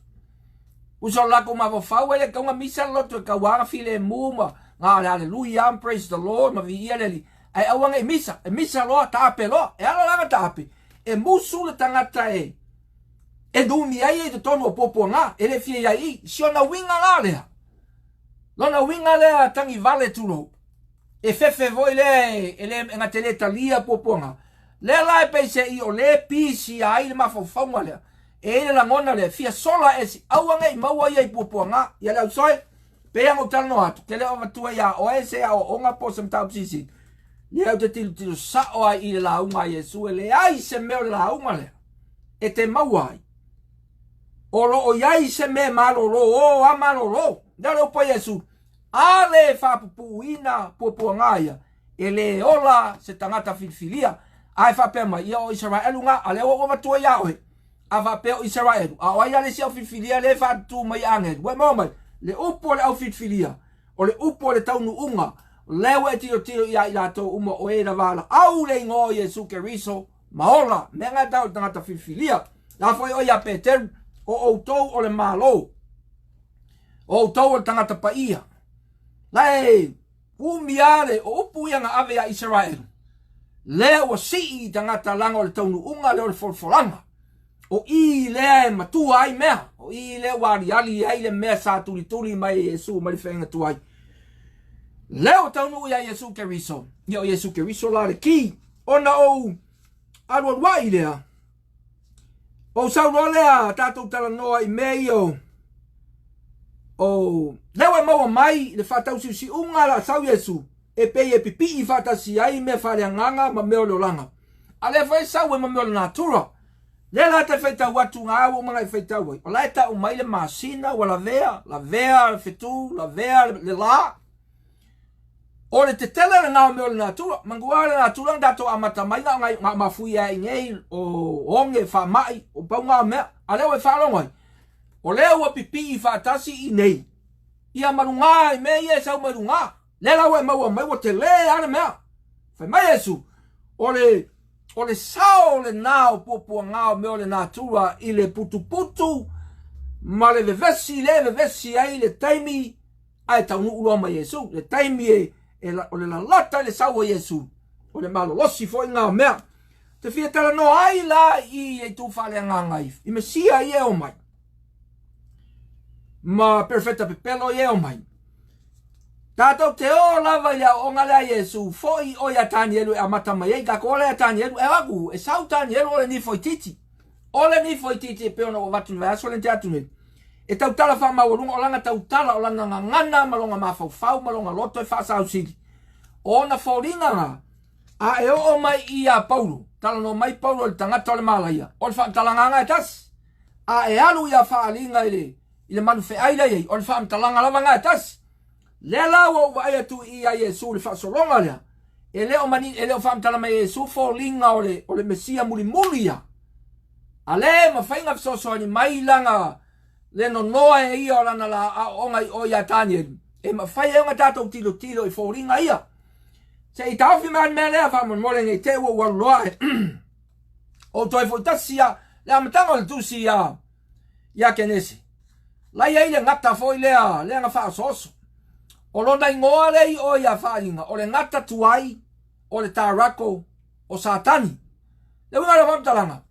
Uso lako ma wafau ele kaunga misa lotu e kawanga file e muma. Ngā le hallelujah, praise the Lord, ma vi ia leli. Ai awanga e misa loa, ta ape loa, e ala langa ta ape. E musu le tangata e dumi ai e te tonu o popo ngā, e le fia iai, si ona winga ngā lea. Lona winga lea tangi vale tulo. E fefe voi le, e le ngate le talia popo ngā. Le lai pe se I o le pisi ai le mafaunga lea. E le langona lea, fia sola e si awanga I maua iai popo ngā, ia leo soe, pe ango tano atu, ke leo matua ia o e se a o onga po sem tau psisi. Leo te tilo sao ai I le launga Yesu, e le ai se meo le launga lea. E te maua ai. O lo o iai se me malolo, o a malolo. Nā reo pa Yesu. A le whapupuina puapua ia. E le ola se tangata filifilia. Ai whapea mai. Ia o Israelu ngā. A le o matua iaohe. A whapea o Israelu. A oai ale se au filifilia le whatu mai angelu. Wai mau mai. Le upo le au filifilia. O le upo le taunu unga. Lewe tiro ia i lato uma o e na wala. Au le ngō Yesu Keriso. Maola. Menga tau tangata filifilia. La foi o ia Peteru. O outou o le malo. O outou o le tangata paia. Lai, umiale o upu ia nga ave a Israel. Lea o sii tangata langa o le taunu unga leo le folfolanga. O i lea e matua ai mea. O i lea wari ali ai le mea sa tuli mai Yesu mai whenga tuai. Leo taunu ia Yesu Keriso. Ia o Yesu Keriso la le ki. Ona o aruai lea. O sauro lea tatou tala noa i mei o. O lewa maua mai le whatau si unga la sau Yesu. E pei e pipi i whata si ai me whare nganga ma meo leo langa. A le whai sau e ma meo le natura. Le la te whaitau watu ngā awo mga i whaitau wai. O la e ta o mai le masina wa la vea le whetu, la vea le la. O le te tele le ngā meo le natura. Mangua le natura dato amata mai ngā mafui a ingei o onge wha mai o pau ngā mea. A leo e whalongoi. O leo wa pipi i whaatasi i nei. Ia marunga i mea ia sau marunga. Le lau e maua mai wa te le ana mea. Whai mai Yesu. O le sao le nao pupua ngao meo le natura i le putu. Ma le vevesi ai le taimi. Ai tau nuu loa mai Yesu. Le taimi o le lalata le sao o Yesu. O le malolosi fo i ngao mea. Te fia tala no ai la i e tu whale ngai. I mesia i e o mai. Ma perfecta pepelo e o mai. Tato te o lava ia o ngale a Yesu. Foi o ia tani elu e amata mai ei. Kako ole a tani elu e waku. E sau tani elu ole ni foi titi. Ole ni foi titi e peona o watu vai aso le te atune. E tau tala wha mawarunga o langa tau tala o langa ngana malonga mawhau malonga loto e wha sau siri. O na fōringa nga. A e o mai i a Paulo. Tala no mai Paulo le tangata o le malaia. O le wha talanga e tas. A e alu ia wha alinga i le manu fe aile ei. O le wha talanga lava nga e tas. Le lau o wa aya tu i a Yesu le wha soronga lea. E leo mani, e leo wha talama Yesu fōringa o le Mesia muli ia. A le ma whainga fisoso ni mai langa le no noa e ia o lana la a onga i o ia tani. E ma whai e onga tatou tilo i fōringa ia. Se i tauwhi man mea lea wha mole ngai te ua waluloa e. O toi fo tasia le amatanga o le tusi ia kenesi. Lai ei le ngata fo i lea nga wha soso. O lona ingoa lei o ia whainga. O le ngata tuai, o le tarako, o satani. Le unga le whamtalanga.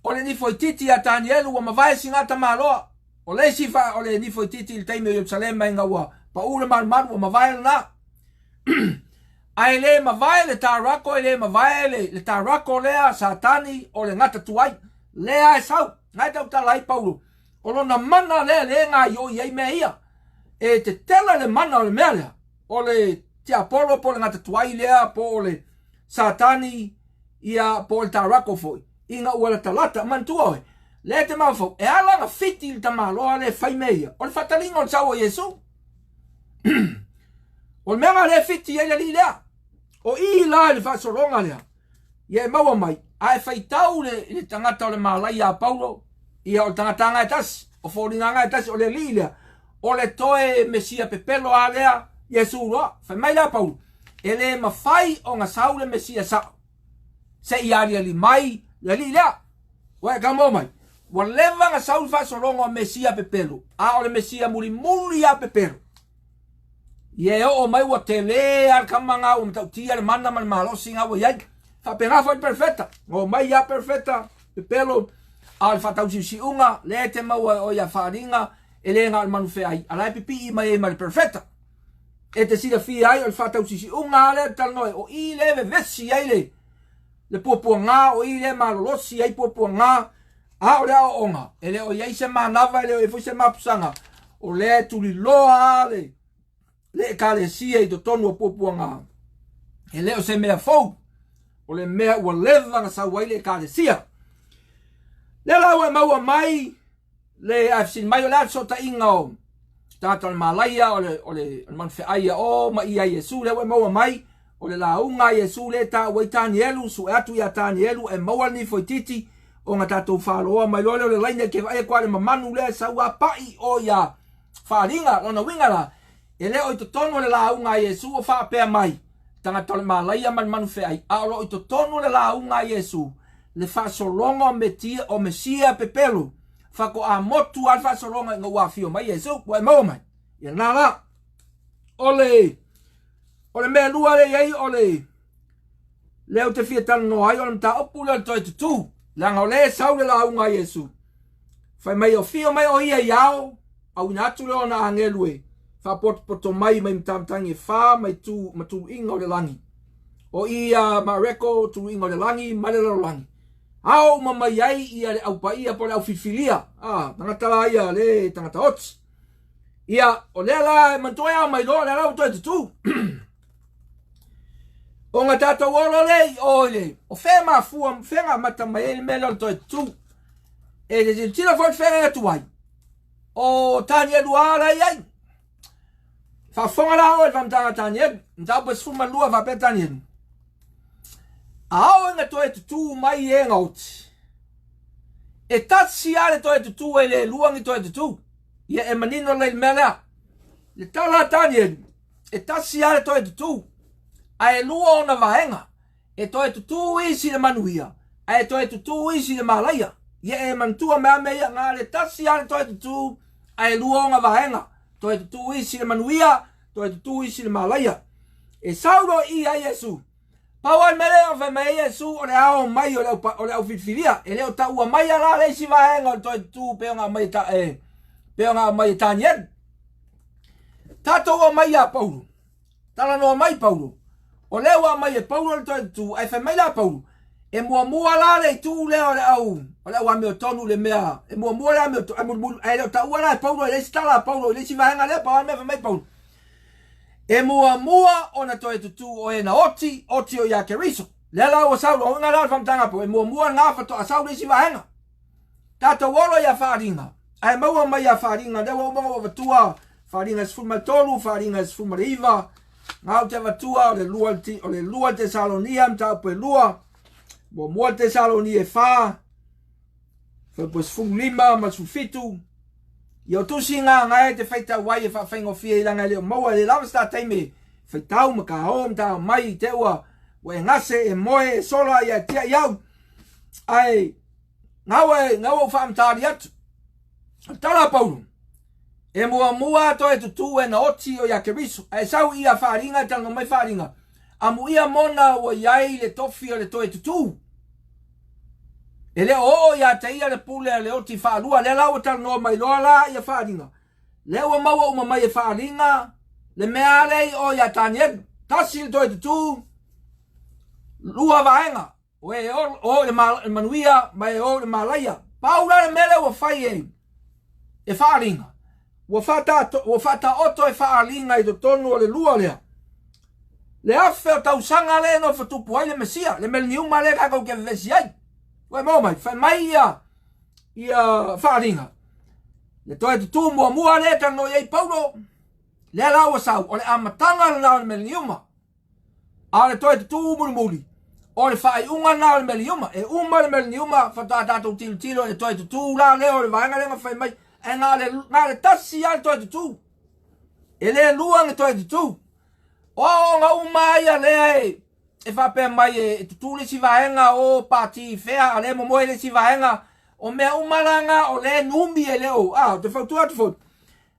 O le nifo i titi a tani elu wa mawai si ngata maloa. O le sifa o le nifo i titi il taimi o Yerusalem inga wa pa ule maru wa mawai na. Ai le mawai le tarako, le mawai le tarako lea satani o le ngata tuai. Lea e sau. Ngai tau tala i Paulo. O lona mana le ngā yo iei mea ia. E te tela le mana o le mea lea. O le te apolo po le ngata tuai lea po o le satani ia po le tarako foi. Inga ua le talata mantua oe. Le te mawhau. E ala nga fiti le tamaloa le whai meia. O le whatalinga o le sau o Yesu. O le mea le fiti e le li lea. O i la le whasoronga lea. Ia e maua mai. A e whaitau le tangata o le malai a Paulo. Ia o tangata ngai tasi. O fōringa ngai tasi o le li lea. O le toe Mesia pepelo a lea. Yesu roa. Whai mai la Paulo. E le mawhai o ngā sau le Mesia sa. Se i aria li mai. Le li lea. Wa e kamo mai. Wa leva ngā sau whasoronga o Mesia pepelo. A o le Mesia muri a pepelo. Ye o mai wa te le al kamanga o mtau tia le mana man malosi nga wa yai. Fa penga foi perfecta. O mai ya perfecta. Pepelo al fatau si unga le te mau o ya faringa ele nga al manufe ai. Ala pipi i mai mal perfecta. E te sida fi ai al fatau si unga le tal noi o i le vesi ai le. Le popo nga o i le malosi ai popo nga. A o le o onga. Ele o yai se manava ele o foi se mapsanga. O le tuli loa le. Le kale sia i to tonu o popuanga. E leo se mea fau. O le mea ua leva nga sa waile kale sia. Le laua maua mai. Le afsin mai o le aso ta inga o. tata le malaya o le man fe aia o ma ia Yesu le mo mai o le launga Yesu le ta wai Tanielu su atu ia Tanielu e maua ni foi titi o nga tatou whaloa mai lole o le laine ke vai kwa le mamanu le sa ua pai o ia wharinga lona wingara e le o i to tonu le launga Yesu o whapea mai tanga tole malaya man manu fe ai a o i to tonu le launga Yesu le whasolonga me tia o mesia pepelu whako a motu al whasolonga ngā wafio mai Yesu wa e mau mai ia nara ole mea lua le iei ole leo te fia tala no ai ole mta opu leo toi tutu langa ole sau le launga Yesu whai mai o fio mai o ia iao au ina atu leo na angelue wha poto mai mtamtangi wha mai tu matu inga o le langi o ia mareko tu inga o le langi malelo langi au mama iai ia le au pa ia po le au fifilia tangata ia le tangata oti ia o le la mantoea mai lo le la toi tutu o nga tatou olo lei o whema fua whenga mata mai ele mele toi tu e le tira fo whenga atu ai o Tanielu ala iai fa fonga la o e famtanga Tanielu ntau pa sfuma lua fa pe Tanielu ao nga toi tu mai e ngauti e tatsi ale toi tu e le luangi toi tu ia e manino le mele le tala Tanielu e tatsi ale toi tu ai lua ona vaenga e toi tu isi le manuia ai toi tu isi le malaya ia e mantua me ia nga le tatsi ale toi tu ai lua ona vaenga toi tu isi le manuia toi tu isi le malaya e saulo ia Yesu Pawan mele o fe mai Yesu o le ao mai o le au fifilia e leo ta ua mai ala le si vaenga o toi tu peonga mai ta peonga mai Tanielu tato o mai a Paulo tala no mai Paulo o leo mai e Paulo o toi tu ai fe mai la Paulo e mua la le tu leo le au o leo ame o tonu le mea e mua la ame o tonu e leo ta ua la Paulo e le si tala Paulo e le si vaenga le pawan me fe mai Paulo e mua ona toi tutu o e na oti o ia keriso le la o saulo o ngala famtanga po e mua nga fa to a saulo si vaenga tato wolo ia faringa ai maua mai ia faringa le wo mo vatua faringa sfuma tolu faringa sfuma riva nga te vatua o le lua te salonia mta po lua mo te salonia fa po sfum lima ma sufitu Yo tu singa ngai te feita wai fa fengo fie langa le mo le lava sta taime feitau ma ka hom ta mai te ua we ngase e moe sola ya tia yau ai ngawe fa mtari atu tala Paulo e mua to e tutu e na oti o ya keriso ai sau ia faringa tanga mai faringa amu ia mona o yai le tofi o le to e tutu ele o ya te ia le pule le oti fa lua le la o tal no mai lola ia faringa le o mau o mai faringa le meale o ya Tanielu tasil to tu lua vaenga o le manuia mai o le malaya paula le mele o fai e faringa o fata oto e faringa i do tonu o le lua le afe tau sanga le no fatupu ai le mesia le mel niuma le kako ke vesi ai Wai mau mai, fai mai ia wharinga. Le toi tu mua le tano iei Paulo. Le lawa sau, o le amatanga na le meliuma. A le toi tu muri. O le whai unga na le meliuma. E uma le meliuma, whata tatou tilo e toi tu la leo le vaenga lenga fai mai. E ngā le tasi a le toi tu. E le luang e toi tu. O ngā uma ia le e fa pe mai e tutu le si vaenga o pati fea ale mo le si vaenga o mea umalanga o le numi e leo te fautua te fot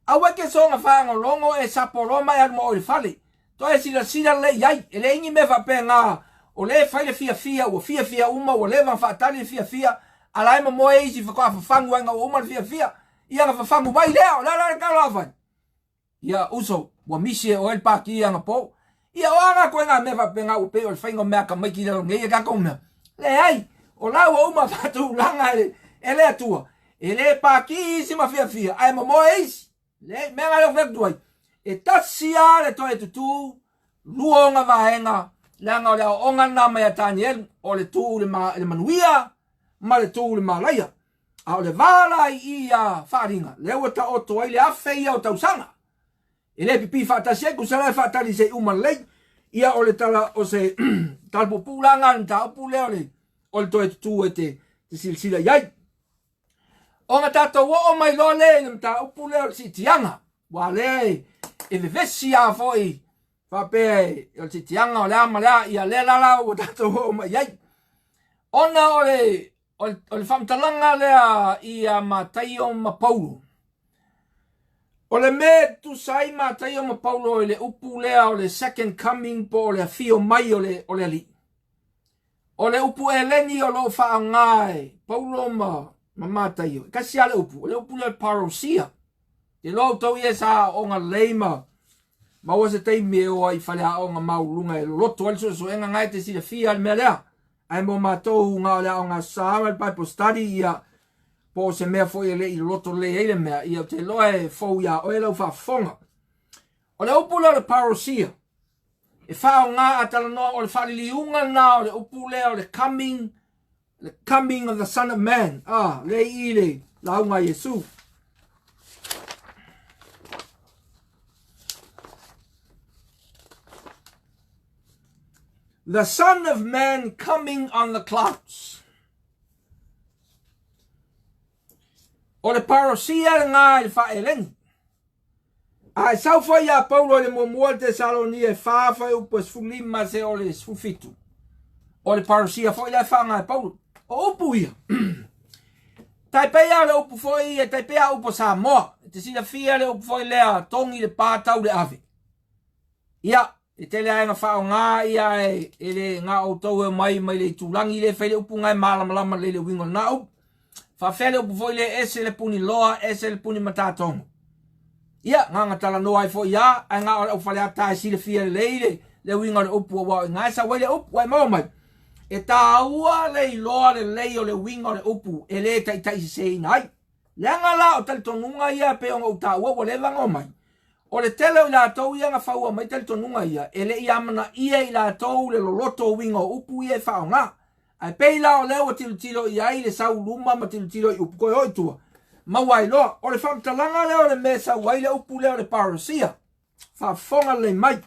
awe ke songa faanga longo e sapoloma e mo le fale to e sila le yai e le ingi me fa pe nga o le faile fia o fia uma o le va fa tali fia ala mo e si fa fa fangu nga o uma fia ia nga fa fangu mai leo la ka la fa ia uso wa misie o el paki nga po ia oanga ko nga me va penga o pe o faingo me ka mai ki le ngai ka ko me le ai o la o uma fatu langa ele atua ele pa ki si ma fia ai mo mois le me nga le doi e tasia le to tu luonga vaenga langa o le onga na me Tanielu o le tu le manuia ma le tu le malaya A o le wala i ia wharinga. Leo ta o toa i le awhe ia o tausanga. E le pipi whaatase ku sarai whaatari se umalei. Ia o le tala o se talpo pūlanga ni ta upu leo le. O le toe tutu e te silsila iai. O ngā tātou o mai lo le ni ta upu leo le si tianga. Wa le e vevesi a foi. Whape o le si tianga o le ama lea ia le lala o tātou o mai iai. Ona o le whamtalanga lea i a matai o Mapaulo. O le me tu sai matai o Mapaulo le upu lea o le second coming po o le fio mai o le ali. O le upu e leni o lo wha ngai Paulo ma matai o. Kasi a le upu le parousia. Te lo tau ia sa o ngā leima. Ma o se teimi o ai whale a o ngā maurunga e loto also so enga ngai te si le fia le mea lea. Ai mo matou ngā lea o ngā Sahara Bible Study ia po se mea fo ia le i loto le eile mea ia te loe fo ia o e lau whafonga. O le upu lea le parousia. E whao ngā atala noa o le whaliliunga nā o le upu lea o le coming of the Son of Man. Le i le launga Yesu. The Son of Man coming on the clouds. O le parousia ngā i whaeleni. Ai sau whai a Paulo le mua te Saloni e whawhai upo sfulima se o le sfufitu. O le parousia whai le whanga e Paulo. O upu ia. Taipea le upu whai e taipea upo Samoa. Te sila fia le upu whai lea tongi le pātau le ave. Ia. E te lea ngā whao ngā ia e le ngā o tau e mai le tūlangi le whai le upu ngai mālamalama le wingo na upu. Whawhele upu foi le ese le puni loa, ese le puni matatongo. Ia, ngā tala noa ai fo ia, ai ngā o whale atai si le fia le wingo le upu o wau. Ngā sa wai le upu, wai mau mai. E tā ua le loa le lei o le wingo le upu, e le tai se inai. Le ngā la o tali tonunga ia pe o ngā uta ua wa le vanga o mai. O le tele o la tau ia ngā whaua mai tali tonunga ia, e le iamana ia i la tau le loloto wingo upu ia e whao ngā. Ai peila o leo tilo i ai le sau luma ma tilo i upu koe oitua. Ma wai loa, o le whamtalanga leo le mesa wai le upu leo le parousia. Whafonga le mai.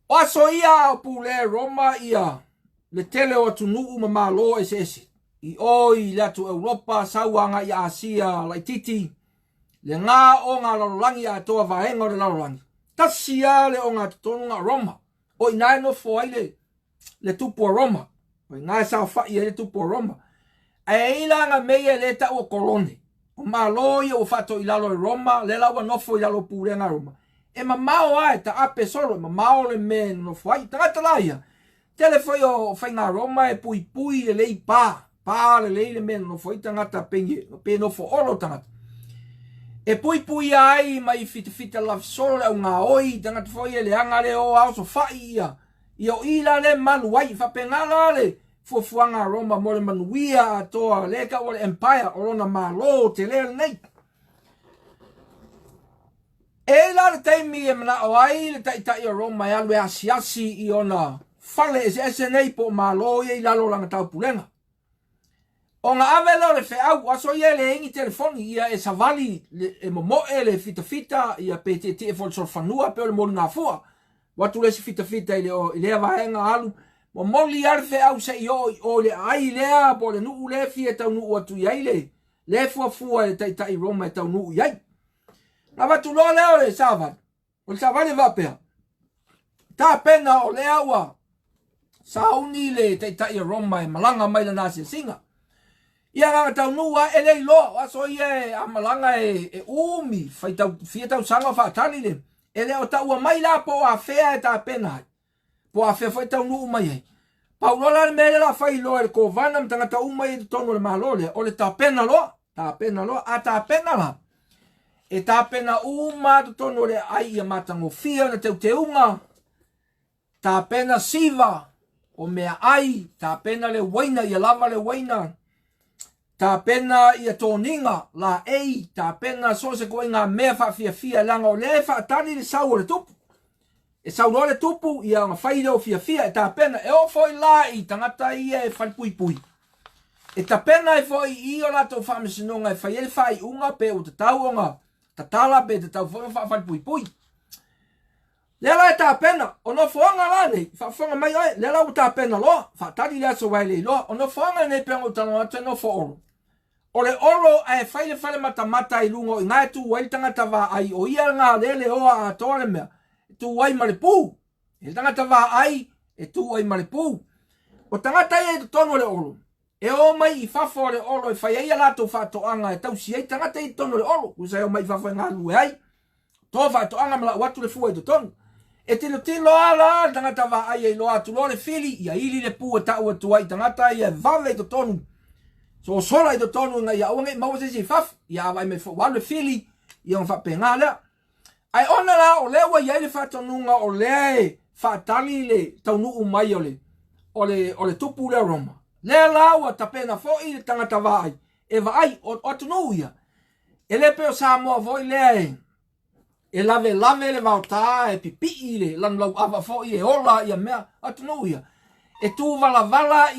O aso ia upu le Roma ia le tele o tunu ma malo ese. I oi le atu Europa, sauanga i Asia, Laititi. Le ngā o ngā lalolangi a toa vahenga o le lalolangi. Tasia le o ngā tutonunga Roma. O inai no foai le tupu a Roma. O ngā sa whai le tupu a Roma. E ilanga mea le ta o kolone. O malo ia o whato i lalo i Roma, le laua nofo i lalo pūrenga Roma. E ma mao ai ta ape solo, ma mao le me nofo ai. Tangata laia. Tele foi o whainga Roma e pui le lei pā. Pā le lei le me nofo i tangata pengi. Pe nofo olo tangata. E pui ai mai fita love solo le ngā oi. Tangata foi le anga le o au so whai ia. Ia o ila le maluai. Whapengala le. Fuanga Roma mo le manuia atoa leka o le empire o lona malo te lea nei. E la le taimi e mana o ai le taitai o Roma e alu e asiasi i ona fale ese nei po malo i lalo langa tau pulenga. O ngā avela o le wheau aso ia le ingi telefoni ia e savali e momoe le fita ia pe te fol sorfanua pe o le molu ngā fua. Watu le si fita i le vahenga alu. Mo moli arfe au se o le ai lea po le nuu le fie tau nuu atu iai le fua e tai Roma e tau nuu iai. Nga watu loa leo le savan. O le savan e vapea. Ta pena o le aua. Sauni le tai Roma e malanga mai la nasi singa. Ia nga tau nuu a ele loa. Aso ia a malanga e umi. Fie tau sanga whaatali le. Ele o tau mai la po a fea e ta pena hai. Po a fea fai tau nuu mai hei. Paulola le mele la fai loa le kovana mta ngata umai e tonu le malole. O le tapena loa. A tapena la. E tapena uma to tonu le ai a matango fia na te unga. Tapena siva. O mea ai. Tapena le waina i a lava le waina. Tapena i a toninga la ei. Tapena so se koe ngā mea fa fia langa o le fa tani le sau o le tupu. E sauroa le tupu ia ngā whaireo fia e tā pena e o foi la i tangata ia e whaipui. E tapena e foi I o lato whamisinonga e whai ele whai unga pe o te tauonga. Tatala pe te tau whai pui pui. Lela e tapena, o no whanga lane, whanga mai oi, lela o tapena loa, whatari lea so waile loa, o no whanga nei pengo tano atu no whaoro. O le olo e whaile mata I lungo I ngai tu waile tangata wā ai o ia ngā lele oa a tōre mea, tu wai mare pū. E tangata wā ai, e tu wai mare pū. O tangata e te tono le olo. E o mai I whafo le olo e whai eia lato whatoanga e tau si ei tangata I tono le olo. Usai o mai whafo e ngā lue ai. Tō whatoanga mala watu le fua I te tono. E tino ala tangata wā ai e loa tu lo le fili I a ili le pū e tau atu ai tangata I e vave I te tonu. So sola I te tonu nga I a onge maua se si whaf. I a vai me walu fili I on whape ngā lea. Ai ona la o lewa I aile whatonunga o lea e whatali le taunu umai o le tupu lea Roma. Lea laua tapena fo I le tangata wā ai. E wa ai o atunu ia. E le peo Samoa voi lea e. E lave le vauta e pipi le lan lau ava fo I e ola I a mea atunu ia. E tu vala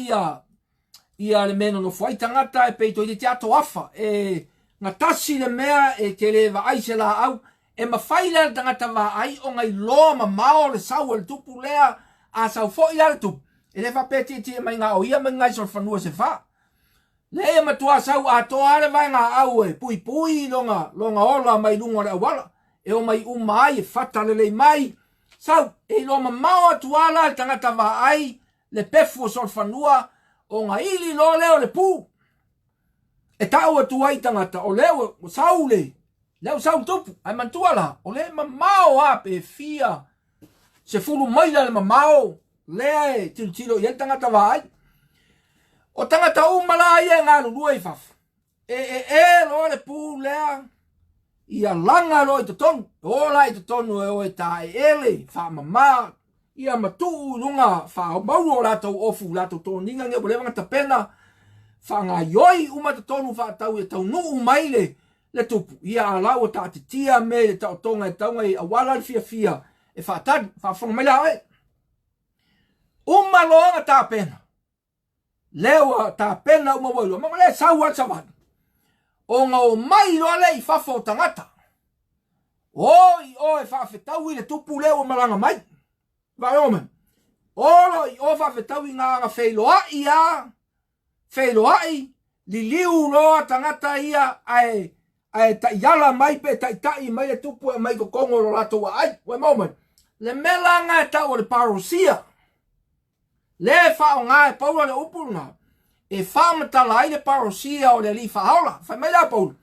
ia le meno no fuai tangata e peito I te ato afa. E ngatasi le mea e ke le va ai se la au. E mawhai le tangata va ai o ngai loa ma mao le sau le tupu lea a sau fo I ale tupu. E le whapeti ti mai ngā o ia mai ngai sol whanua se wha. Le e matua sau a toa le vai ngā au e pui longa ola mai lunga le awala. E o mai umai e whatalele mai. Sau, e lo ma mao atuala le tangata va ai le pefu o sol whanua o ngā ili lo leo le pū. E tau atu ai tangata o leo o sau leo sau tupu. Ai mantua la, o le ma mao a pe fia. Se fulu maila le ma mao. Lea e tilo I el tangata va ai. O tangata umala ai e ngā lulua I whaf. E lo le pū lea. Ia langa lo I te tonu. Ola I te tonu e o e tae ele. Wha mama. Ia matu lunga. Wha mauro o latou ofu latou tonu. Ninga nge bolewanga tapena. Wha ngā yoi uma te tonu wha tau e tau nuu maile. Le tupu. Ia alau o ta te tia me le tau tonga e taunga I awala fia. E wha tadi. Wha whanga maila oe. Uma loanga ta pena. Lewa ta pena uma wailo. Mama le sau at sawan. O ngā o mai loa le I whafo tangata. Oi e whawhetau I le tupu leo malanga mai. Vai omen. Olo I o whawhetau I ngā whailoai a. Whailoai. Li liu loa tangata ia ai ta yala mai pe tai mai le tupu e mai ko kongo lo lato wa ai. Vai omen. Le melanga e tau o le parosia. Le whao ngā e paula le upurunga. E whamatala ai le parosia o le li whaola. Whai mai la paula.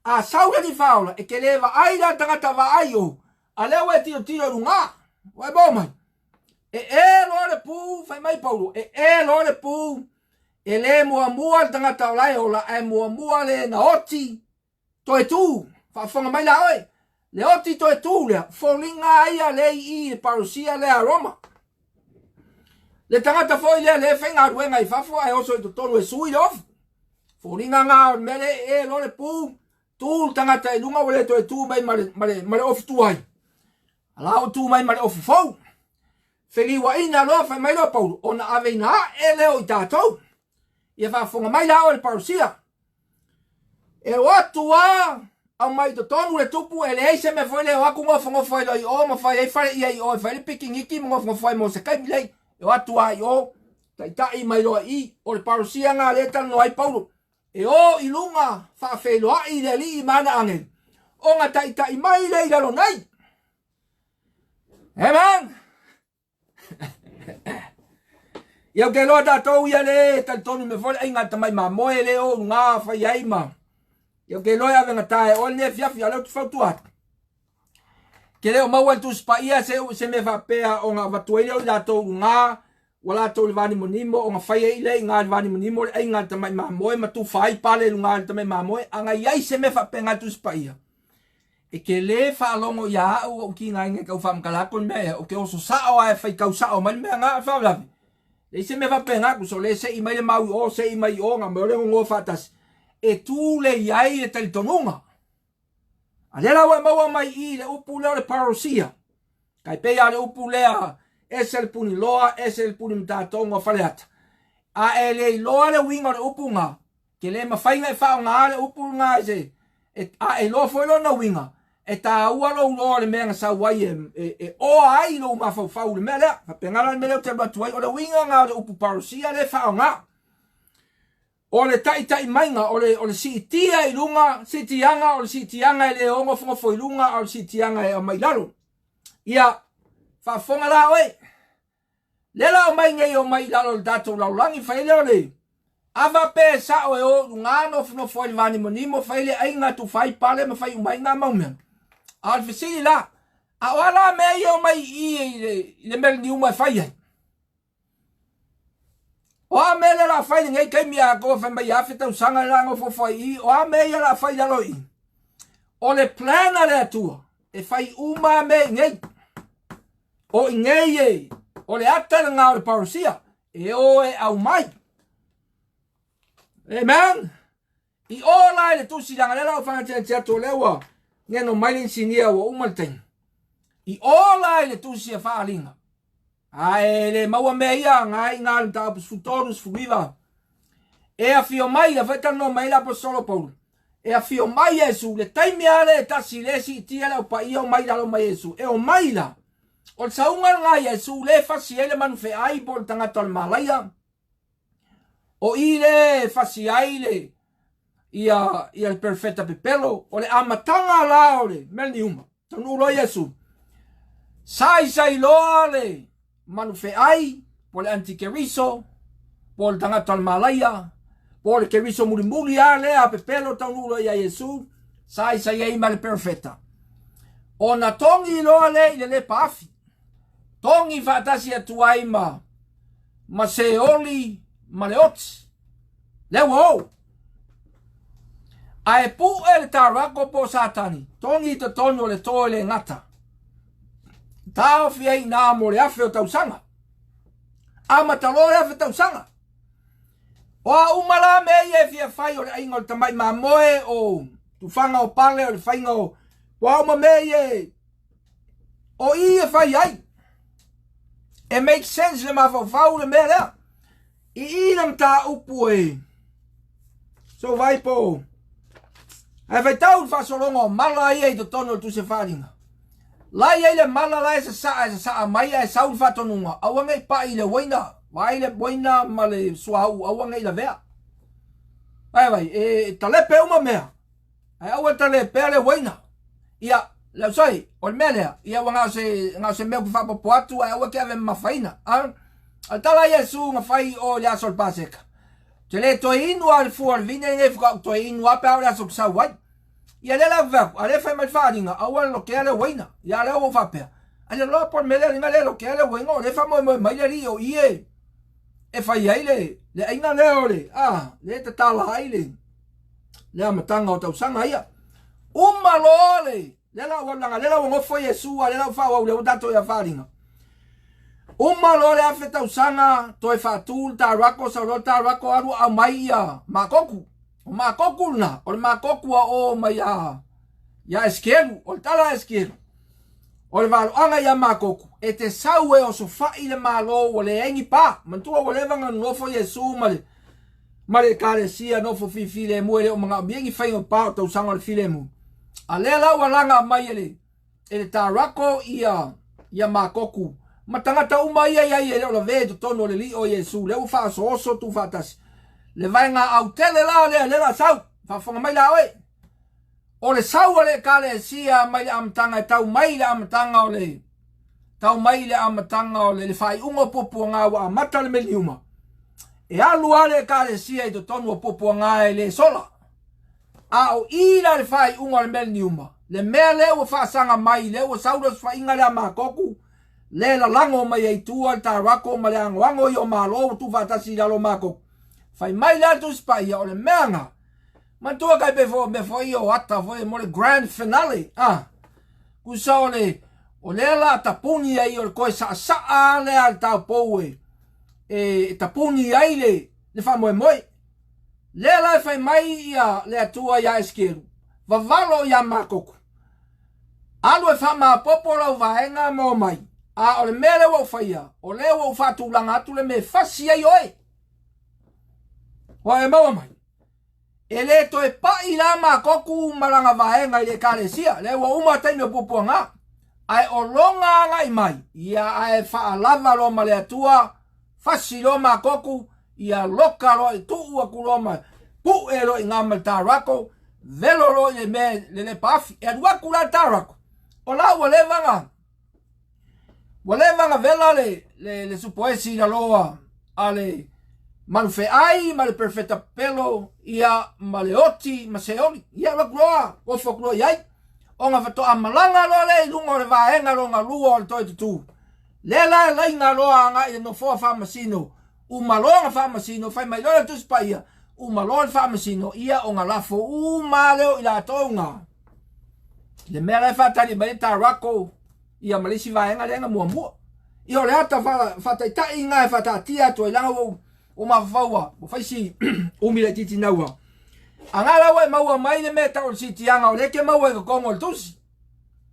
A saura li whaola e ke lewa ai la tangata wa ai o. A lewa e tiro runga. Wai bau mai. E lo le pū. Whai mai paula. E lo le pū. E le mua tangata o lai o la e mua le na oti. To e tū. Whanga mai la oi. Le oti to e tū lea. Wholinga ai a le I le parosia le a Roma. Le tangata foi le whenga ruenga I whafo ai oso I to tonu e sui le ofu. Whoringa ngā mele e lo le pū. Tūl tangata e lunga wale to e tū mai mare ofu tū ai. Alao tū mai mare ofu fau. Wheliwa ina loa whai mai loa paulu. O na ave ina e leo I tātou. Ia whafonga mai lao le parusia. E watu a au mai to tonu le tupu e le eise me foi le waku ngofo e loi o ma whai e whare ia I o e whare piking iki ngofo e mo se kai milei. E watu a I o tai mai loa I o le parusia ngā le tanu ai paulu. E o I lunga whawheloa I le li I mana angen. O ngā tai mai le I lalo nei. He man! Iau ke loa tātou ia le talitonu me fole ai ngā tamai mā moe le o ngā whai ai mā. Iau ke loa ave ngā tae o le fiafi a leo tu whautu atu. Ke leo maua tu spa ia se me whapea o ngā watuaile o tātou ngā wala tau le vani monimo o ngā whai ai le ngā vani monimo le ai ngā tamai mā moe ma tu whai pale ngā tamai mā moe a ngā iai se me whapea ngā tu spa ia. E ke le whaalongo ia au o ki ngā inge kau whamkalakon mea o ke oso sao ai whai kau sao mai mea ngā whaulavi. Le se me whapea ngā kuso le se I mai le maui o se I mai o ngā meore ngō whatas. E tū le iai le talitonunga. A le lawa maua mai I le upu leo le parosia. Kai pea le upu lea ese le puni mtatonga whaleata. A e le loa le winga le upu ngā. ke le mawhainga e whao ngā le upu ngā e se, e lo foi lo na winga, e tā ua lo le mea sa wai e o ai lo mawhau whau le mea lea, ka pengara le mea leo te batuai, o le winga ngā le upu parousia le whao ngā. O le tai mainga, o le siitia i lunga, siitianga, o le siitianga i le ongo fongofo i lunga, o le siitianga e o mai lalo. Ia, whaafonga la oe. Lela o mai ngai o mai lalo le dato laulangi whaile o le. Ava pe sa o e o ngano fongofo i vani monimo whaile ai ngā tu whai pale ma whai umai ngā maumea. A le whisiri la, a wala mea i o mai i le mele ni umai whai ai. O a mele la whai ngai kai mia ko whai mai awhi tau sanga lango fo i, o a mea la whai lalo i. O le plana le atua, e whai uma me ngai. O i ngai e, o le atara ngā o le parousia, e o e au mai. Amen. I o lai le tusi langa le lau whangatia tia tō lewa, ngeno mailin sinia o umalteng. I o lai le tusi a whaalinga. Ai le maua mea ia ngai ngā le tāpus futorus fuiva. E a fio mai a whetano mai la po solo paulu. E a fio mai Yesu le taimi ale e tasi le si tia lau pa ia o mai lalo mai Yesu. E o mai la. O le saunga ngā Yesu le fasi ele manu fe ai po le tangata le malaya. O i le fasi ai le ia le perfeta pepelo. O le amatanga la o le melni uma. Tanu lo Yesu. Sai loa le manu fe ai po le antikeriso. Po le tangata le malaya. Po le keriso mulimuli a le a pepelo tanu lo ia Yesu. Sai ai ma le perfeta. O na tongi loa le paafi. Tongi whaatasi atu ai ma se oli ma le oti. Le wau. A e pu e le tarako po satani. Tongi te tono le toe le ngata. Tau fiei nā mo le afe o tausanga. A matalo le afe tausanga. O a umala me e fia fai o le aingo le tamai ma moe o tufanga o pale o le fainga o wa uma me e o i e fai ai. It makes sense le mawhau le mea lea. I nam tā upu e. So vai po. Ai vai tau whasolongo mala ia i to tono tu se wharinga. Lai ai le mala lai sa saa mai ai saul whatonunga. Awangai pa i le waina. Vai le waina ma le suahau. Awangai la vea. Vai e talepe uma mea. Ai awa talepe le waina. Ia. Lau sai, o le mea lea, ia wa ngā se mea kuwhapapo atu, ai awa kia ve mawhaina. Al tala Yesu ngā whai o le aso le paseka. Te le toi inu al fua le vine, ne fuka toi inu ape au le aso kusau wai. Ia le la veku, a le whai mai wharinga, awa lo kea le waina, ia le awa whapea. A le loa por mele ringa le lo kea le wainga, o le wha moi mai le ri o ie. E whai ai le aina le o le, le te tala ai le amatanga o tausanga ia. Uma lo le. Lela wanga lela wongo foi Yesu lela fa wa le dato ya faringa. Uma lo le afeta usanga to e fatul ta rako sa rota rako aru a maia makoku. O makoku na o makoku o maia ya esquero o tala esquero. O le valo anga ya makoku e te saue o so fa ile malo o le engi pa mantua o le vanga no foi Yesu male karesia no fo fifile mo le o mga biengi fai o pa to usanga le file mu. A le lau alanga mai ele tarako ia makoku. Matangata uma ia ele o la vedo tono le li o Yesu. Le ufa so oso tu fatas. Le vai ngā au tele le la sau. Fafonga mai la oe. O le sau le kale sia mai le amatanga e tau mai le amatanga o le. Tau mai le amatanga o le fai ungo popo ngā wa amata le meliuma. E alu ale kale sia i to tono popo ngā e le sola. A o ira le fai unga le mel niuma. Le mea le o whaasanga mai, le o sauras wha inga le a makoku. Le la lango mai ei tua, ta rako ma le angoango i o malo, tu whatasi lalo makoku. Fai mai le atu spai o le meanga. Mantua kai pe fo me fo i o ata fo e mo le grand finale. Kusa o le la tapuni ai o le koe saa le al tau poue. E tapuni ai le wha moe moe. Le la fai mai ia le atua ia eskeru. Vavalo ia makoku. Alu e wha popo lau vaenga mo mai. A o le mele wau whaia. O le wau whatu langa atu le me fasi ai oe. O e maua mai. e le to e pai la makoku maranga vaenga i le kalesia, le ua uma taimi o pupuanga, ai o longa ngai mai, ia ai whaalava lo ma le atua, fasi lo makoku, ia loka lo i tuu aku lo ma, pu e lo i ngama tarako, velo lo i le me le pafi, e aduaku la tarako, o la ua levanga, vela le supoesi la loa, ale malufe ai, ma le perfetta pelo, ia ma le oti, ma se oli, ia la kuloa, o fokuloa iai, o nga fato amalanga lo le, lungo le vaenga lo nga lua o le toi tutu. Le la inga loa nga i no foa whamasino, umaloa nga whamasino, fai mai loa tu spaia, umaloa le whamasino, ia o nga lafo umaleo i la tonga. Le mea le whatari mai ta rako, ia malisi vaenga le nga mua mua. I o le ata whataitai inga e whatatia to i langa o mawhaua, o whaisi umile titi naua. Angala wa maua mai le mea tau siti anga o leke maua e kongo le tusi.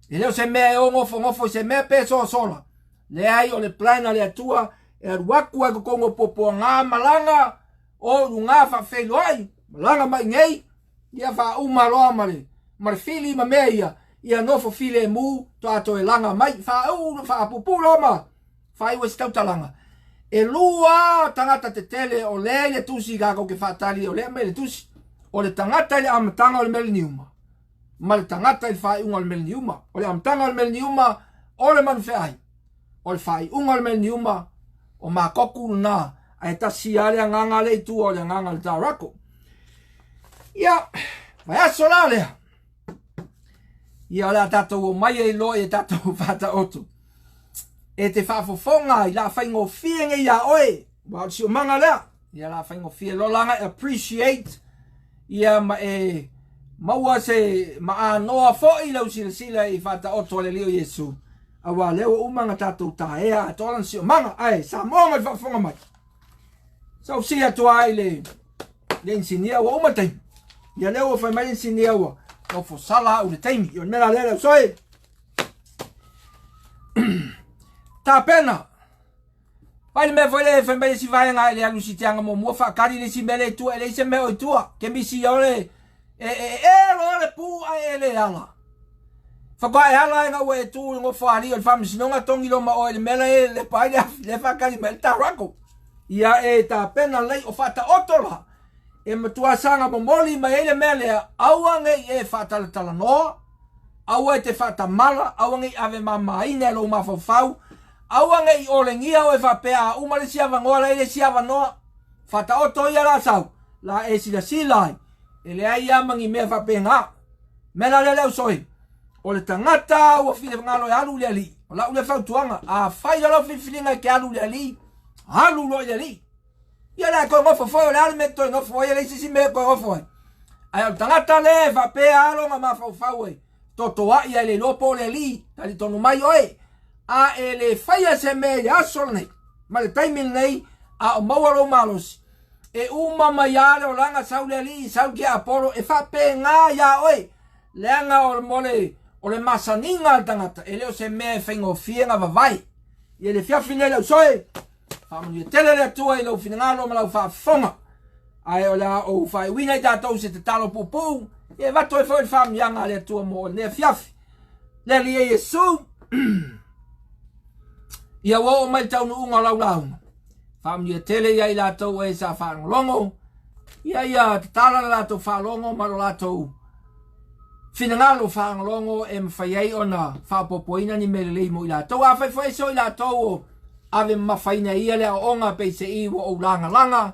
E leo se mea e o ngofo se mea peso o sola. Le ai o le plana le atua e aruaku e kongo popo ngā malanga o runga wha whelo ai. Malanga mai ngei, ia wha umaloa mare. Mare fili ma mea ia nofo file e mu to ato e langa mai. Wha apupula ma, wha iwa stautalanga. E lua tangata te tele o le tusi kako ke whaatari o le mele tusi. O le tangata le amatanga o le mele niuma. Ma le tangata le whai unga o le mele niuma. O le amatanga o le mele niuma o le manufe ai. O le whai unga o le mele niuma o ma koku na a e tasi ale a nganga le tu o le nganga le tarako. Ia, vai aso la lea. Ia le a tatou o mai e lo e tatou whata otu. E te whafofonga i la whaingo whienge ia oe. Wa si o manga lea. Ia la whaingo whie lolanga appreciate. Ia ma e maua se ma noa fo i lau sila i whata oto le leo Yesu. Awa leo umanga tatou taea a tolan si o manga. Ai, sa monga i whafonga mai. Sau si atua ai le insinia wa umatai. Ia leo whai mai insinia wa. No fo sala u le taimi. Ia mera leo soe. Ta pena. Pai me foi le fai si vai nga le alu si tianga mo mo fa kari le si mele tu ele se me o tua ke mi si ole lo le pu ai ele ala. Fa kai ala nga we tu ngo fa ali o fam si no nga tongi lo ma o le mele le pai le fa kari mel ta rako. Ia e ta pena lei o fa ta otola. E me tua sanga mo moli ma ele mele aua nge e fa ta tala no. Aua te fa ta mala, aua nge ave mama ine lo ma fa fau. Aua ngai ole ngia o e whapea umare siawa ngoa la ele siawa noa. Whata o toia la sau. La e sila silai. Ele ai amangi mea whapea ngā. Mela le leo soi. O le tangata ua while ngalo e alu le li. O la ule whautuanga. A whai alo whiwhilinga ke alu le li. Alu lo le li. Ia la koe ngofo foi o le alimeto e ngofo e le sisi mea koe ngofo e. Ai o tangata le whapea alo nga ma whau e. Totoa ia le lopo le li. Tali tonu mai oe. A ele faya se me ya solne ma le timing nei a o mawaro malos e uma maiale o langa saule ali sau ki aporo e fa pe nga ya oi lenga o mole o le masaninga tangata ele o se me fengo fienga vai e le fia finele soe fa mo tele le tua e lo finalo ma lo fa fonga ai o la o fa wina ta to se te talo pupu e va to e fa fam yanga le tua mo le fia le li Yesu. Ia wo mai tau no unga lau. Family tele ia ila tau e sa fa longo. Ia tala la to fa longo ma la to. Finangalo fa longo e mfai ona fa popoina ni mele mo ila to a fa so ila to ave mafaina ia le onga pe se i wo langa.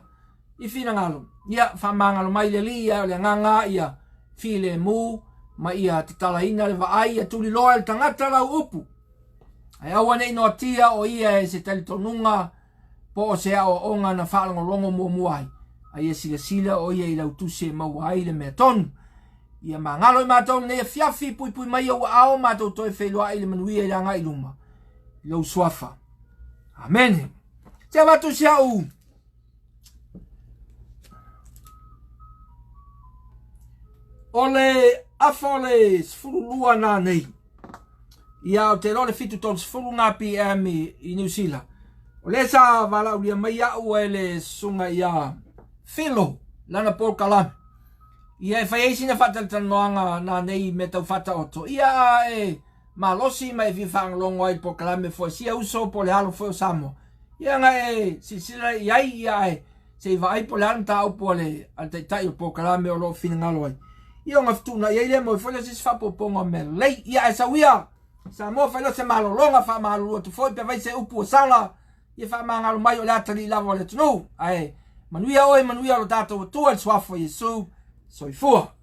I finangalo. Ia fa mangalo mai le lia le nganga ia file mu ma ia tala ina le va ia tuli loa tangata la upu. Ai awa nei no tia o ia e se tali tonunga po o se o onga na whalango longo mo muai. Ai e sila o ia i lau tuse mau ai le mea tonu. Ia ma ngalo i mātou nei a fiafi pui mai au ao mātou toi whelua i le manuia i ranga i luma. I lau suafa. Amen. Te watu si au. Ole afole sfurulua nā nei. Ia o te lore fitu tōn sfuru ngā PM i New Zealand. O le sa wala ulia mai au e le sunga ia Philo, lana Paul Kalame. Ia e whai eisi na whatatanoanga na nei me tau whata oto. Ia e malosi mai vi whangalongo ai pokalame fo sia uso po le halo fo Samoa. Ia nga e sisira iai ia e se i vai po le halo ta upo le al te tai o pokalame o lo fina ngalo ai. Ia nga ftuna ia ile mo i fwele sis whapoponga me lei ia e sawia. Samoa whailo se malolonga wha malolua tu foi pe vai se upu o sala. Ia wha mangalo mai o le atari lava o le tunu. Ai manuia oe manuia lo tato o tua e swafo Yesu. Soifua.